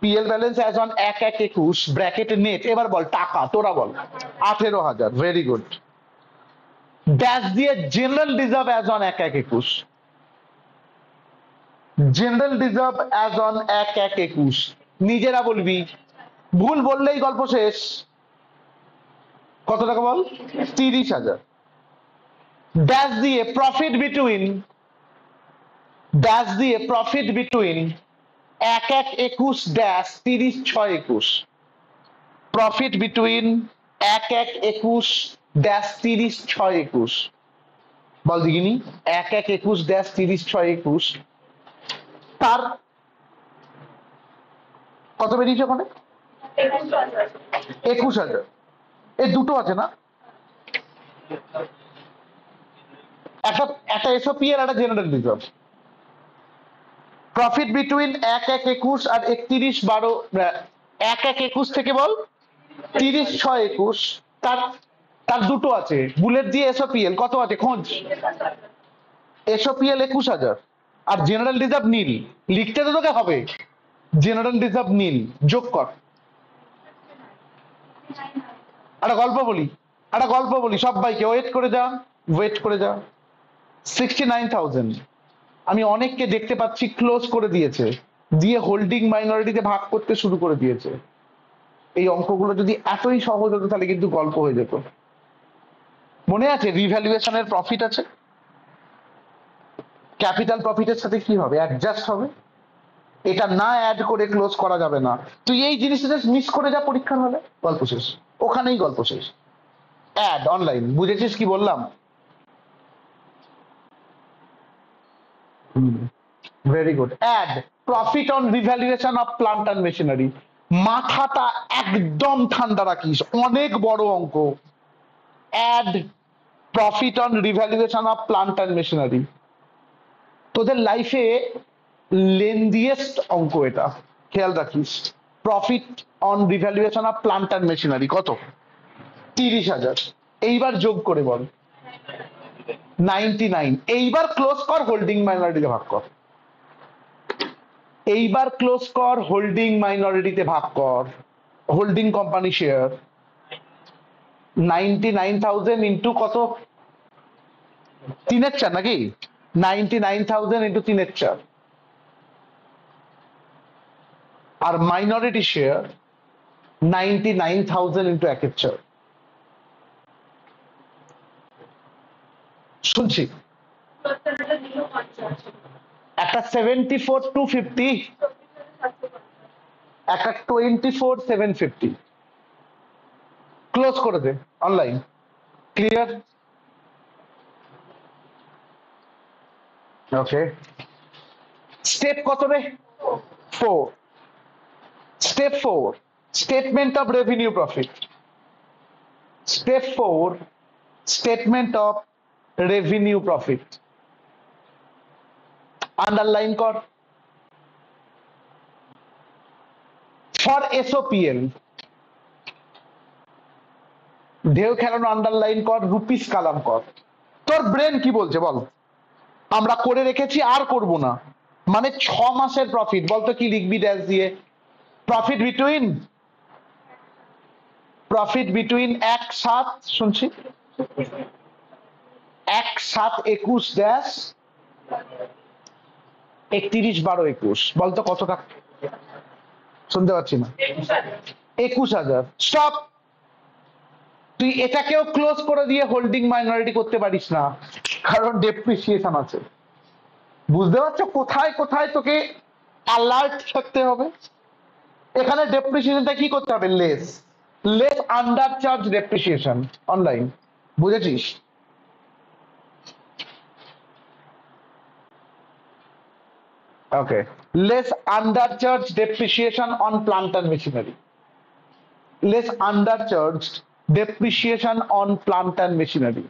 [SPEAKER 1] PL balance as on 1/1/21 ব্র্যাকেটে নেট, এবার বল টাকা, তোরা বল। 18,000, ভেরি গুড। ড্যাশ দিয়ে general reserve as on 1/1/21, general reserve as on 1/1/21, নিজেরা বলবি, ভুল বললেই গল্প শেষ। কত টাকা বল? 30,000। ড্যাশ দিয়ে প্রফিট বিটুইন, ড্যাশ দিয়ে profit between 1/1/21 dash 30/6/21, profit between 1/1/21 dash 30/6/21, বল দেখিনি। 1/1/21 ড্যাশ 30/6/21, তার কত বেরিয়েছে ওখানে? 21,000। এই দুটো আছে না, একটা এসওপি আর একটা জেনারেল রিজার্ভ। প্রফিট বিটুইন 1/1/21 আর 31/12, 1/1/21 থেকে বল 30/6/21, তার তার দুটো আছে, বুলেট দিয়ে এসওপিএল কত আছে খোঁজ। এসওপিএল 21,000 আর জেনারেল রিজার্ভ নীল, লিখতে তো তোকে হবে। জেনারেল রিজার্ভ নীল, যোগ কর। একটা গল্প বলি সবাইকে, ওয়েট করে যা, ওয়েট করে যা। 69,000 আমি অনেককে দেখতে পাচ্ছি ক্লোজ করে দিয়েছে, দিয়ে হোল্ডিং মাইনরিটিতে ভাগ করতে শুরু করে দিয়েছে। এই অঙ্কগুলো যদি এতই সহজ হতো তাহলে কিন্তু গল্প হয়ে যেত। মনে আছে রিভ্যালুয়েশনের প্রফিট আছে, ক্যাপিটাল প্রফিটের সাথে কি হবে? অ্যাডজাস্ট হবে। এটা না অ্যাড করে ক্লোজ করা যাবে না। তুই এই জিনিসটা জাস্ট মিস করে যা পরীক্ষার হলে, গল্প শেষ, ওখানেই গল্প শেষ। অ্যাড অনলাইন, বুঝেছিস কি বললাম? Very good. Add profit on revaluation of plant and machinery, মাথাটা একদম ঠান্ডা রাখিস, অনেক বড় অঙ্ক। Add profit on revaluation of plant and machinery, তোদের লাইফে লেন্দিয়েস্ট অঙ্ক এটা, খেয়াল রাখিস। Profit on revaluation of plant and machinery কত? 30,000। এইবার যোগ করে বল 99। এইবার ক্লোজ কর, হোল্ডিং মাইনরিটিতে ভাগ কর। এইবার ক্লোজ কর, হোল্ডিং মাইনরিটিতে ভাগ কর। হোল্ডিং কোম্পানি শেয়ার 99,000 ইন্টু কত? 3/4 নাকি? 99,000 ইন্টু 3/4, আর মাইনরিটি শেয়ার 99,000 ইন্টু 1/4। শুনছি একটা 74,250, একটা 24,750। ক্লোজ করে দে অনলাইন। ক্লিয়ার? ওকে। স্টেপ কত রে? 4। Step 4, statement of revenue profit. Step 4, statement of revenue profit. Underline কর। ফর এসওপিএল ঢেউ খেলানো আন্ডারলাইন কর, রুপিস কালাম কর। তোর ব্রেন কি বলছে বল? আমরা করে রেখেছি আর করব না, মানে 6 মাসের প্রফিট। বলতো কি লিখবি ড্যাশ দিয়ে? প্রফিট বিটুইন, প্রফিট বিটুইন 1/7, শুনছি 1/7/21 ড্যাশ 31/12/21। বলতো কত টাকা? শুনতে পাচ্ছি না। 21,000। স্টপ। তুই এটাকেও ক্লোজ করে দিয়ে হোল্ডিং মাইনরিটি করতে পারিস না, কারণ ডেপ্রিসিয়েশন আছে। বুঝতে পারছো কোথায় কোথায় তোকে অ্যালার্ট থাকতে হবে? এখানে ডেপ্রিসিয়েশনটা কি করতে হবে? Less, less under charge depreciation. Online, বুঝেছিস? Okay. Less under charge depreciation on plant and machinery. Less under charge depreciation on plant and machinery.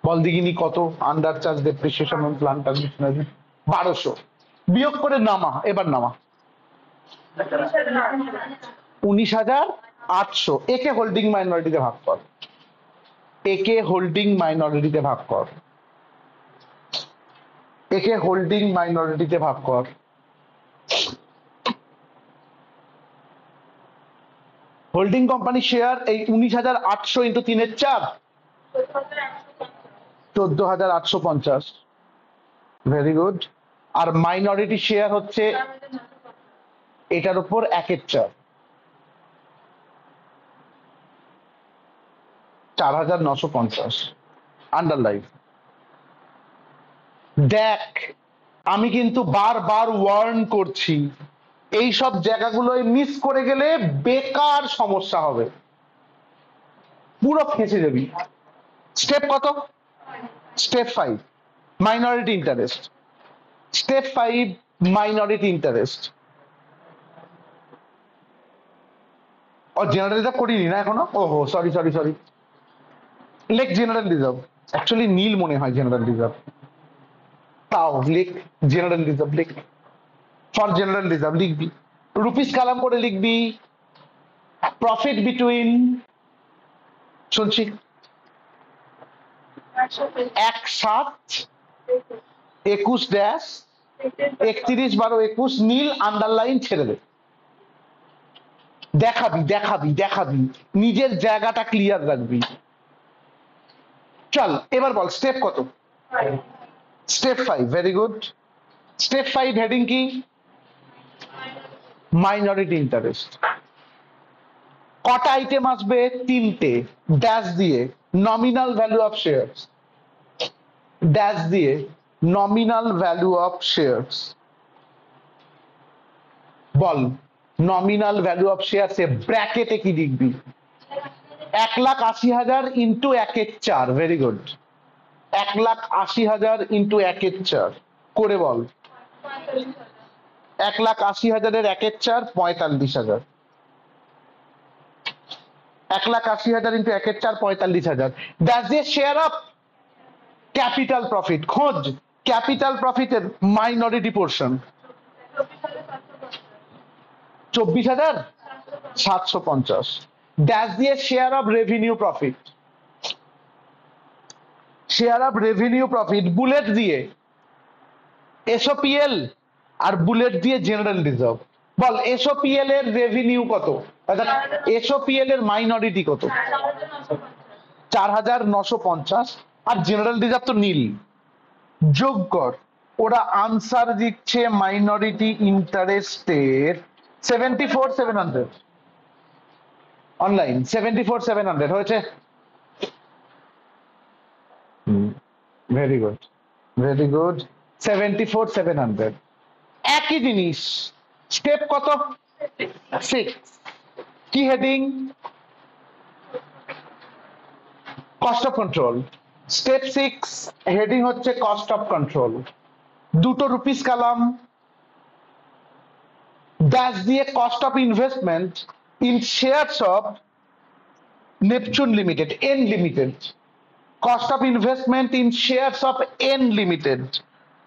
[SPEAKER 1] বল দিগিনি কত under charge depreciation on plant and machinery? 1200। বিয়োগ করে নামা, এবার নামা। 19,800। একে হোল্ডিং মাইনরিটিতে ভাগ কর, একে হোল্ডিং মাইনরিটিতে ভাগ কর। একে হোল্ডিং মাইনরিটিতে ভাগ কর। হোল্ডিং কোম্পানি শেয়ার এই 19,800 ইন্টু 3/4 14,850। Very good. আর মাইনরিটি শেয়ার হচ্ছে এটার উপর 1/4 4,950। আন্ডারলাইন। দেখ আমি কিন্তু বারবার ওয়ার্ন করছি, এই সব জায়গাগুলোয় মিস করে গেলে বেকার সমস্যা হবে, পুরো ফেঁসে যাবি। স্টেপ কত? Step 5 minority interest. Step 5 minority interest. ও জেনারেল রিজার্ভ করিনি না এখনো? ওহো সরি সরি সরি। লেখ জেনারেল রিজার্ভ। অ্যাকচুয়ালি নীল মনে হয় জেনারেল রিজার্ভ। তাও লিখ জেনারেল রিজার্ভ লিখ। ফর জেনারেল রিজার্ভ লিখবি রুপিস কালাম করে লিখবি প্রফিট বিটুইন, শুনছি 1/7/21-31/12-21 নীল আন্ডারলাইন ছেড়ে দে। দেখাবি দেখাবি দেখাবি, নিজের জায়গাটা ক্লিয়ার রাখবি। চল এবার বল স্টেপ কত? Step 5। Very good. Step 5 heading কি? Minority interest. কটা আইটেম আসবে? 3টে। ড্যাশ দিয়ে nominal value of shares, dash দিয়ে নমিনাল ভ্যালু অফ শেয়ারস। বল নমিনাল ভ্যালু অফ শেয়ারস এ ব্র্যাকেটে কি লিখবি? 1,80,000 ইন্টু 1/4। Very good. 1,80,000 ইন্টু 1/4 করে বল। 1,80,000 1/4 45,000। 1,80,000 into 1/4 45,000। That's the share of capital profit. খোঁজ ক্যাপিটাল প্রফিটের minority portion. 24,750। That's the share of revenue profit. Share of revenue profit bullet দিয়ে এসওপিএল আর বুলেট দিয়ে জেনারেল রিজার্ভ। বল এসওপিএল এর রেভিনিউ কত? এসওপিএল এর মাইনরিটি কত? 4,950। আর জেনারেল রিজার্ভ তো নীল। যোগ কর। ওরা আনসার দিচ্ছে মাইনরিটি ইন্টারেস্টের 74,700। অনলাইন 74,700 হয়েছে। Very good very good. 74,700। একই জিনিস। স্টেপ কত? 6। কি হেডিং? Cost of control. Step 6 heading হচ্ছে কস্ট অফ কন্ট্রোল। দুটো রুপিস কালাম, ড্যাশ দিয়ে cost of investment in shares of Neptune limited, N limited. Cost of investment in shares of N limited.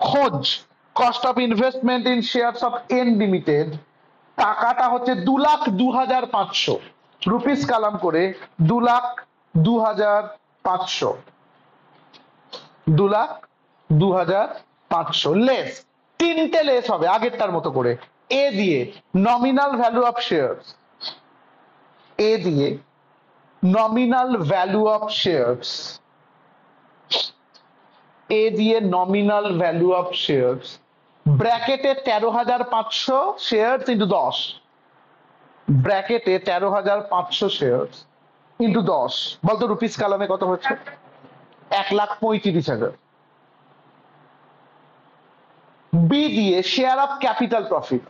[SPEAKER 1] খোঁজ cost of investment in shares of N limited. টাকাটা হচ্ছে 2,02,500। Rupees column করে 2,02,500। 2,02,500 less. 3টে less হবে আগেরটার মতো করে। এ দিয়ে নমিনাল ভ্যালু অফ শেয়ারস। এ দিয়ে নমিনাল ভ্যালু অফ শেয়ারস। এ দিয়ে নমিনাল ভ্যালু অফ শেয়ারস ব্র্যাকেটে 13,500 শেয়ারস ইন্টু 10। ব্র্যাকেটে 13,500 শেয়ারস ইন্টু 10। বলতো রুপিস কালামে কত হচ্ছে? 1,35,000। বি দিয়ে share of capital profit.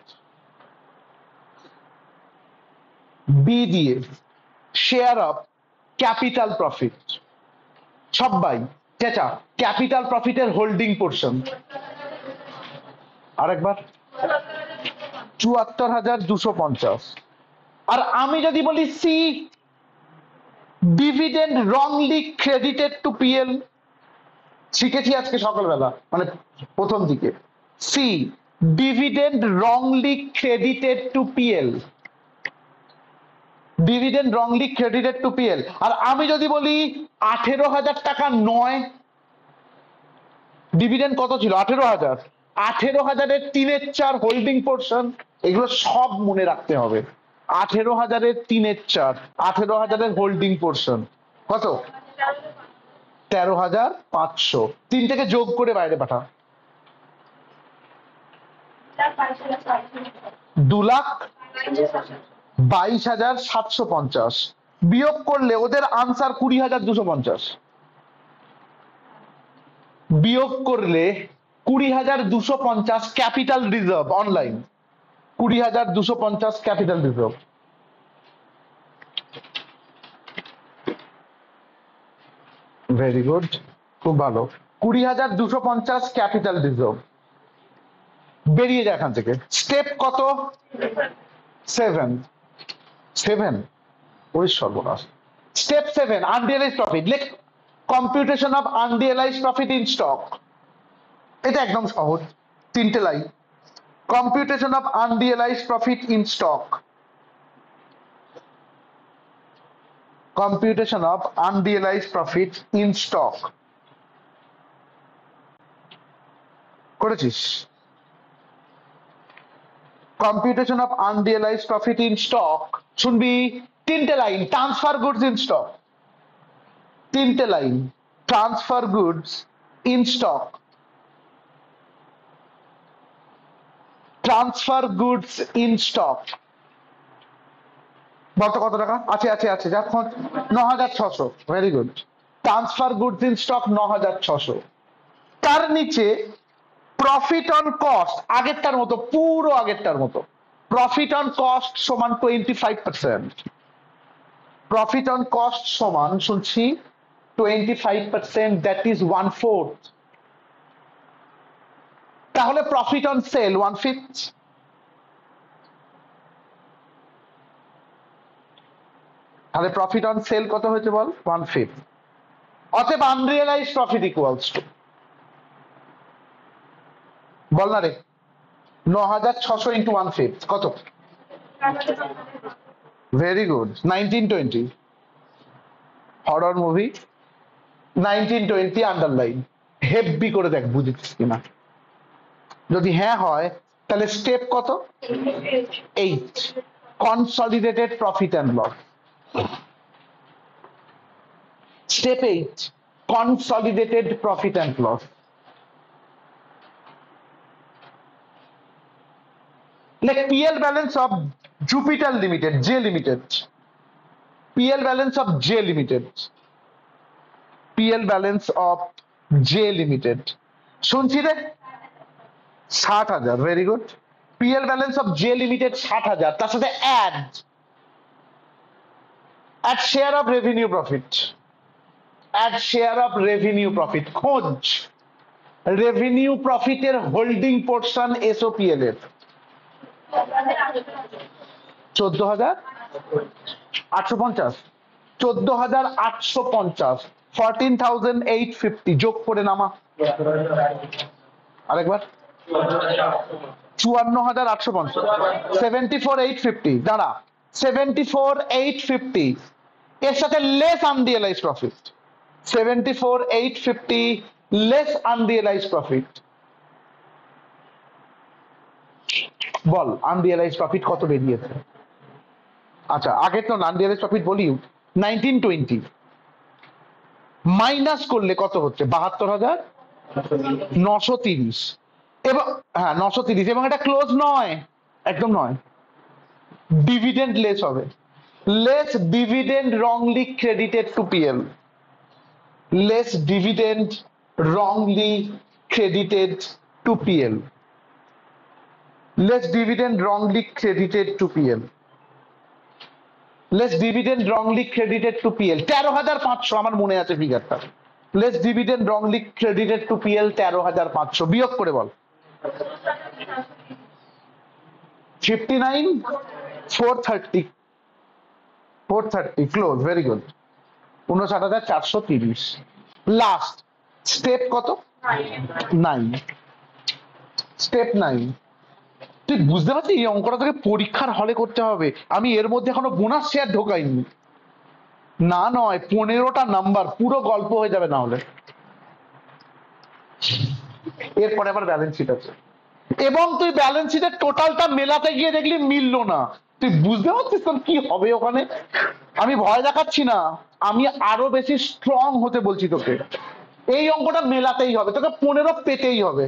[SPEAKER 1] B দিয়ে শেয়ার অফ ক্যাপিটাল প্রফিট। সবাই চেঁচা ক্যাপিটাল প্রফিটের হোল্ডিং পোর্শন। আরেকবার 74,250। আর আমি যদি বলি C dividend wrongly credited to PL, শিখেছি আজকে সকালবেলা মানে প্রথম দিকে। C dividend wrongly credited to PL, dividend wrongly credited to PL. আর আমি যদি বলি 18,000 টাকা নয়, ডিভিডেন্ড কত ছিল? 18,000। 18,000-এর 3/4 হোল্ডিং পোর্শন, এগুলো সব মনে রাখতে হবে। 18,000-এর 3/4, 18,000-এর হোল্ডিং পোর্শন কত? 13,500। 3 থেকে যোগ করে বাইরে পাঠা। 2,22,750 বিয়োগ করলে ওদের আনসার 20,250। বিয়োগ করলে 20,250 capital reserve online, 20,250 capital reserve. Very good, খুব ভালো। 20,250 ক্যাপিটাল রিজার্ভ বেরিয়ে যায় এখান থেকে। স্টেপ কত? 7। 7 ওই সর্বনাশ। Step 7 unrealised profit. লেখ computation of unrealised profit in stock. এটা একদম সহজ, 3টে line. Computation of unrealised profit in stock. Computation of unrealised profit in stock করেছিস? Computation of unrealised profit in stock শুনবি 3টে line. Transfer goods in stock, 3টে line. Transfer goods in stock, transfer goods in stock. বলতো কত টাকা আছে? আছে আছে যা 9,600। Very good. Transfer goods in stock 9,600। তার নিচে প্রফিট অন কস্ট আগেরটার মতো, পুরো আগেরটার মতো। প্রফিট অন কস্ট সমান 25%। প্রফিট অন কস্ট সমান শুনছি 25%, দ্যাট ইজ 1/4। তাহলে প্রফিট অন সেল 1/5। তাহলে প্রফিট অন সেল কত হয়েছে বল? 1/5। অতএব আনরিয়ালাইজড প্রফিট ইকুয়ালস টু, বল না রে, 9,600 ইন্টু 1/5 কত? Very good, 1920। Horror movie 1920 underline. Heavy করে দেখ বুঝেছিস কিনা। যদি হ্যাঁ হয় তাহলে স্টেপ কত? 8 consolidated profit and loss. Step 8 consolidated profit and loss. Like PL balance of Jupiter Limited, J Limited. PL balance of J Limited. PL balance of J Limited. শুনছি রে 60,000। Very good. PL balance of J Limited 60,000। তার সাথে add share of revenue profit. Add share of revenue profit। খোঁজ revenue profit এর holding portion SOPL এর 14,850। 14,850 14,850 যোগ করে নামা আরেকবার। 54,850 74,850। দাঁড়া, 74,850 এর সাথে less unrealised profit. 74,850 less unrealised profit. বল আনরিয়ালাইজড প্রফিট কত বেরিয়েছে? আচ্ছা আগে তো আনরিয়ালাইজড প্রফিট বলি 1920 মাইনাস করলে কত হচ্ছে? 72,930। এবং হ্যাঁ 930, এবং এটা ক্লোজ নয়, একদম নয়। ডিভিডেন্ড লেস হবে। Less dividend wrongly credited two PL। Less dividend wrongly credited two PL। Less dividend wrongly credited to PL. Less dividend wrongly credited to PL 13,500। আমার মনে আছে ফিগারটা। Less dividend wrongly credited to PL 13,500 বিয়োগ করে বল। 59,430। 430 close. Very good. 59,430। Last step কত? 9। Step 9। তুই বুঝতে পারছিস এই অঙ্কটা তোকে পরীক্ষার হলে করতে হবে। আমি এর মধ্যে এখনো বোনাস শেয়ার ঢোকাইনি। না নয়, 15টা নাম্বার পুরো গল্প হয়ে যাবে না হলে। এরপরে আবার ব্যালেন্স শিট আছে, এবং তুই ব্যালেন্স শিটের টোটালটা মেলাতে গিয়ে দেখলি মিললো না, তুই বুঝতে পারছিস তোর কি হবে ওখানে? আমি ভয় দেখাচ্ছি না, আমি আরো বেশি স্ট্রং হতে বলছি তোকে। এই অঙ্কটা মেলাতেই হবে, তোকে 15 পেতেই হবে।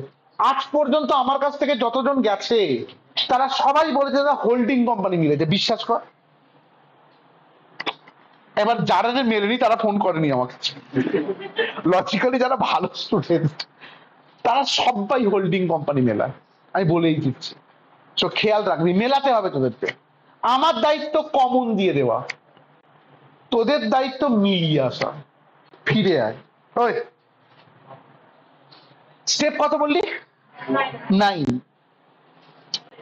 [SPEAKER 1] আজ পর্যন্ত আমার কাছ থেকে যতজন গেছে তারা সবাই বলেছে তারা হোল্ডিং কোম্পানি মিলেছে, বিশ্বাস কর। এবার যারা যে মেলেনি তারা ফোন করেনি আমাকে, লজিক্যালি যারা ভালো স্টুডেন্ট তারা সবাই হোল্ডিং কোম্পানি মেলায়, আমি বলেই দিচ্ছি। তো খেয়াল রাখবি, মেলাতে হবে তোদেরকে। আমার দায়িত্ব কমন দিয়ে দেওয়া, তোদের দায়িত্ব মিলিয়ে আসা। ফিরে আয়। ওই স্টেপ কত বললি? 9।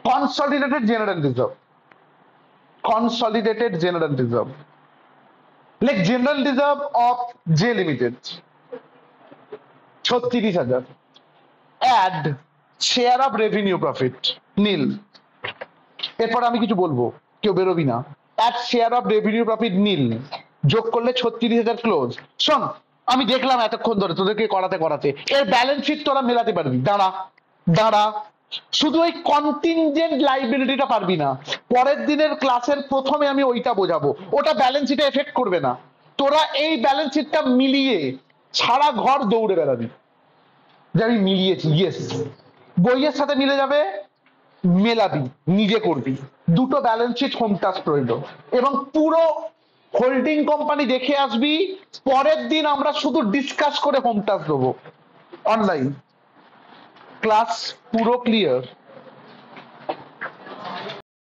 [SPEAKER 1] Consolidated general reserve, consolidated general reserve, like general reserve of J limited 36,000। Add share of revenue profit nil. এরপর আমি কিছু বলবো, কেউ বেরোবি না। Add share of revenue profit nil, যোগ করলে 36,000 ক্লোজ। শোন, আমি দেখলাম এতক্ষণ ধরে তোদেরকে করাতে করাতে এর ব্যালেন্স শিট তোরা মেলাতে পারবি। দাঁড়া দাঁড়া, শুধু ওই কন্টিনজেন্ট লাইবিলিটিটা পারবি না, পরের দিনের ক্লাসের প্রথমে আমি ওইটা বোঝাবো, ওটা ব্যালেন্স শিটে এফেক্ট করবে না। তোরা এই ব্যালেন্স শিটটা মিলিয়ে সারা ঘর দৌড়ে বেড়াবি যে আমি মিলিয়েছি। ইয়েস, বইয়ের সাথে মিলে যাবে, মেলাবি, নিজে করবি। দুটো ব্যালেন্স শিট হোম টাস্ক রইল, এবং পুরো হোল্ডিং কোম্পানি দেখে আসবি। পরের দিন আমরা শুধু ডিসকাস করে হোম টাস্ক দেবো অনলাইন। ক্লাস পুরো ক্লিয়ার?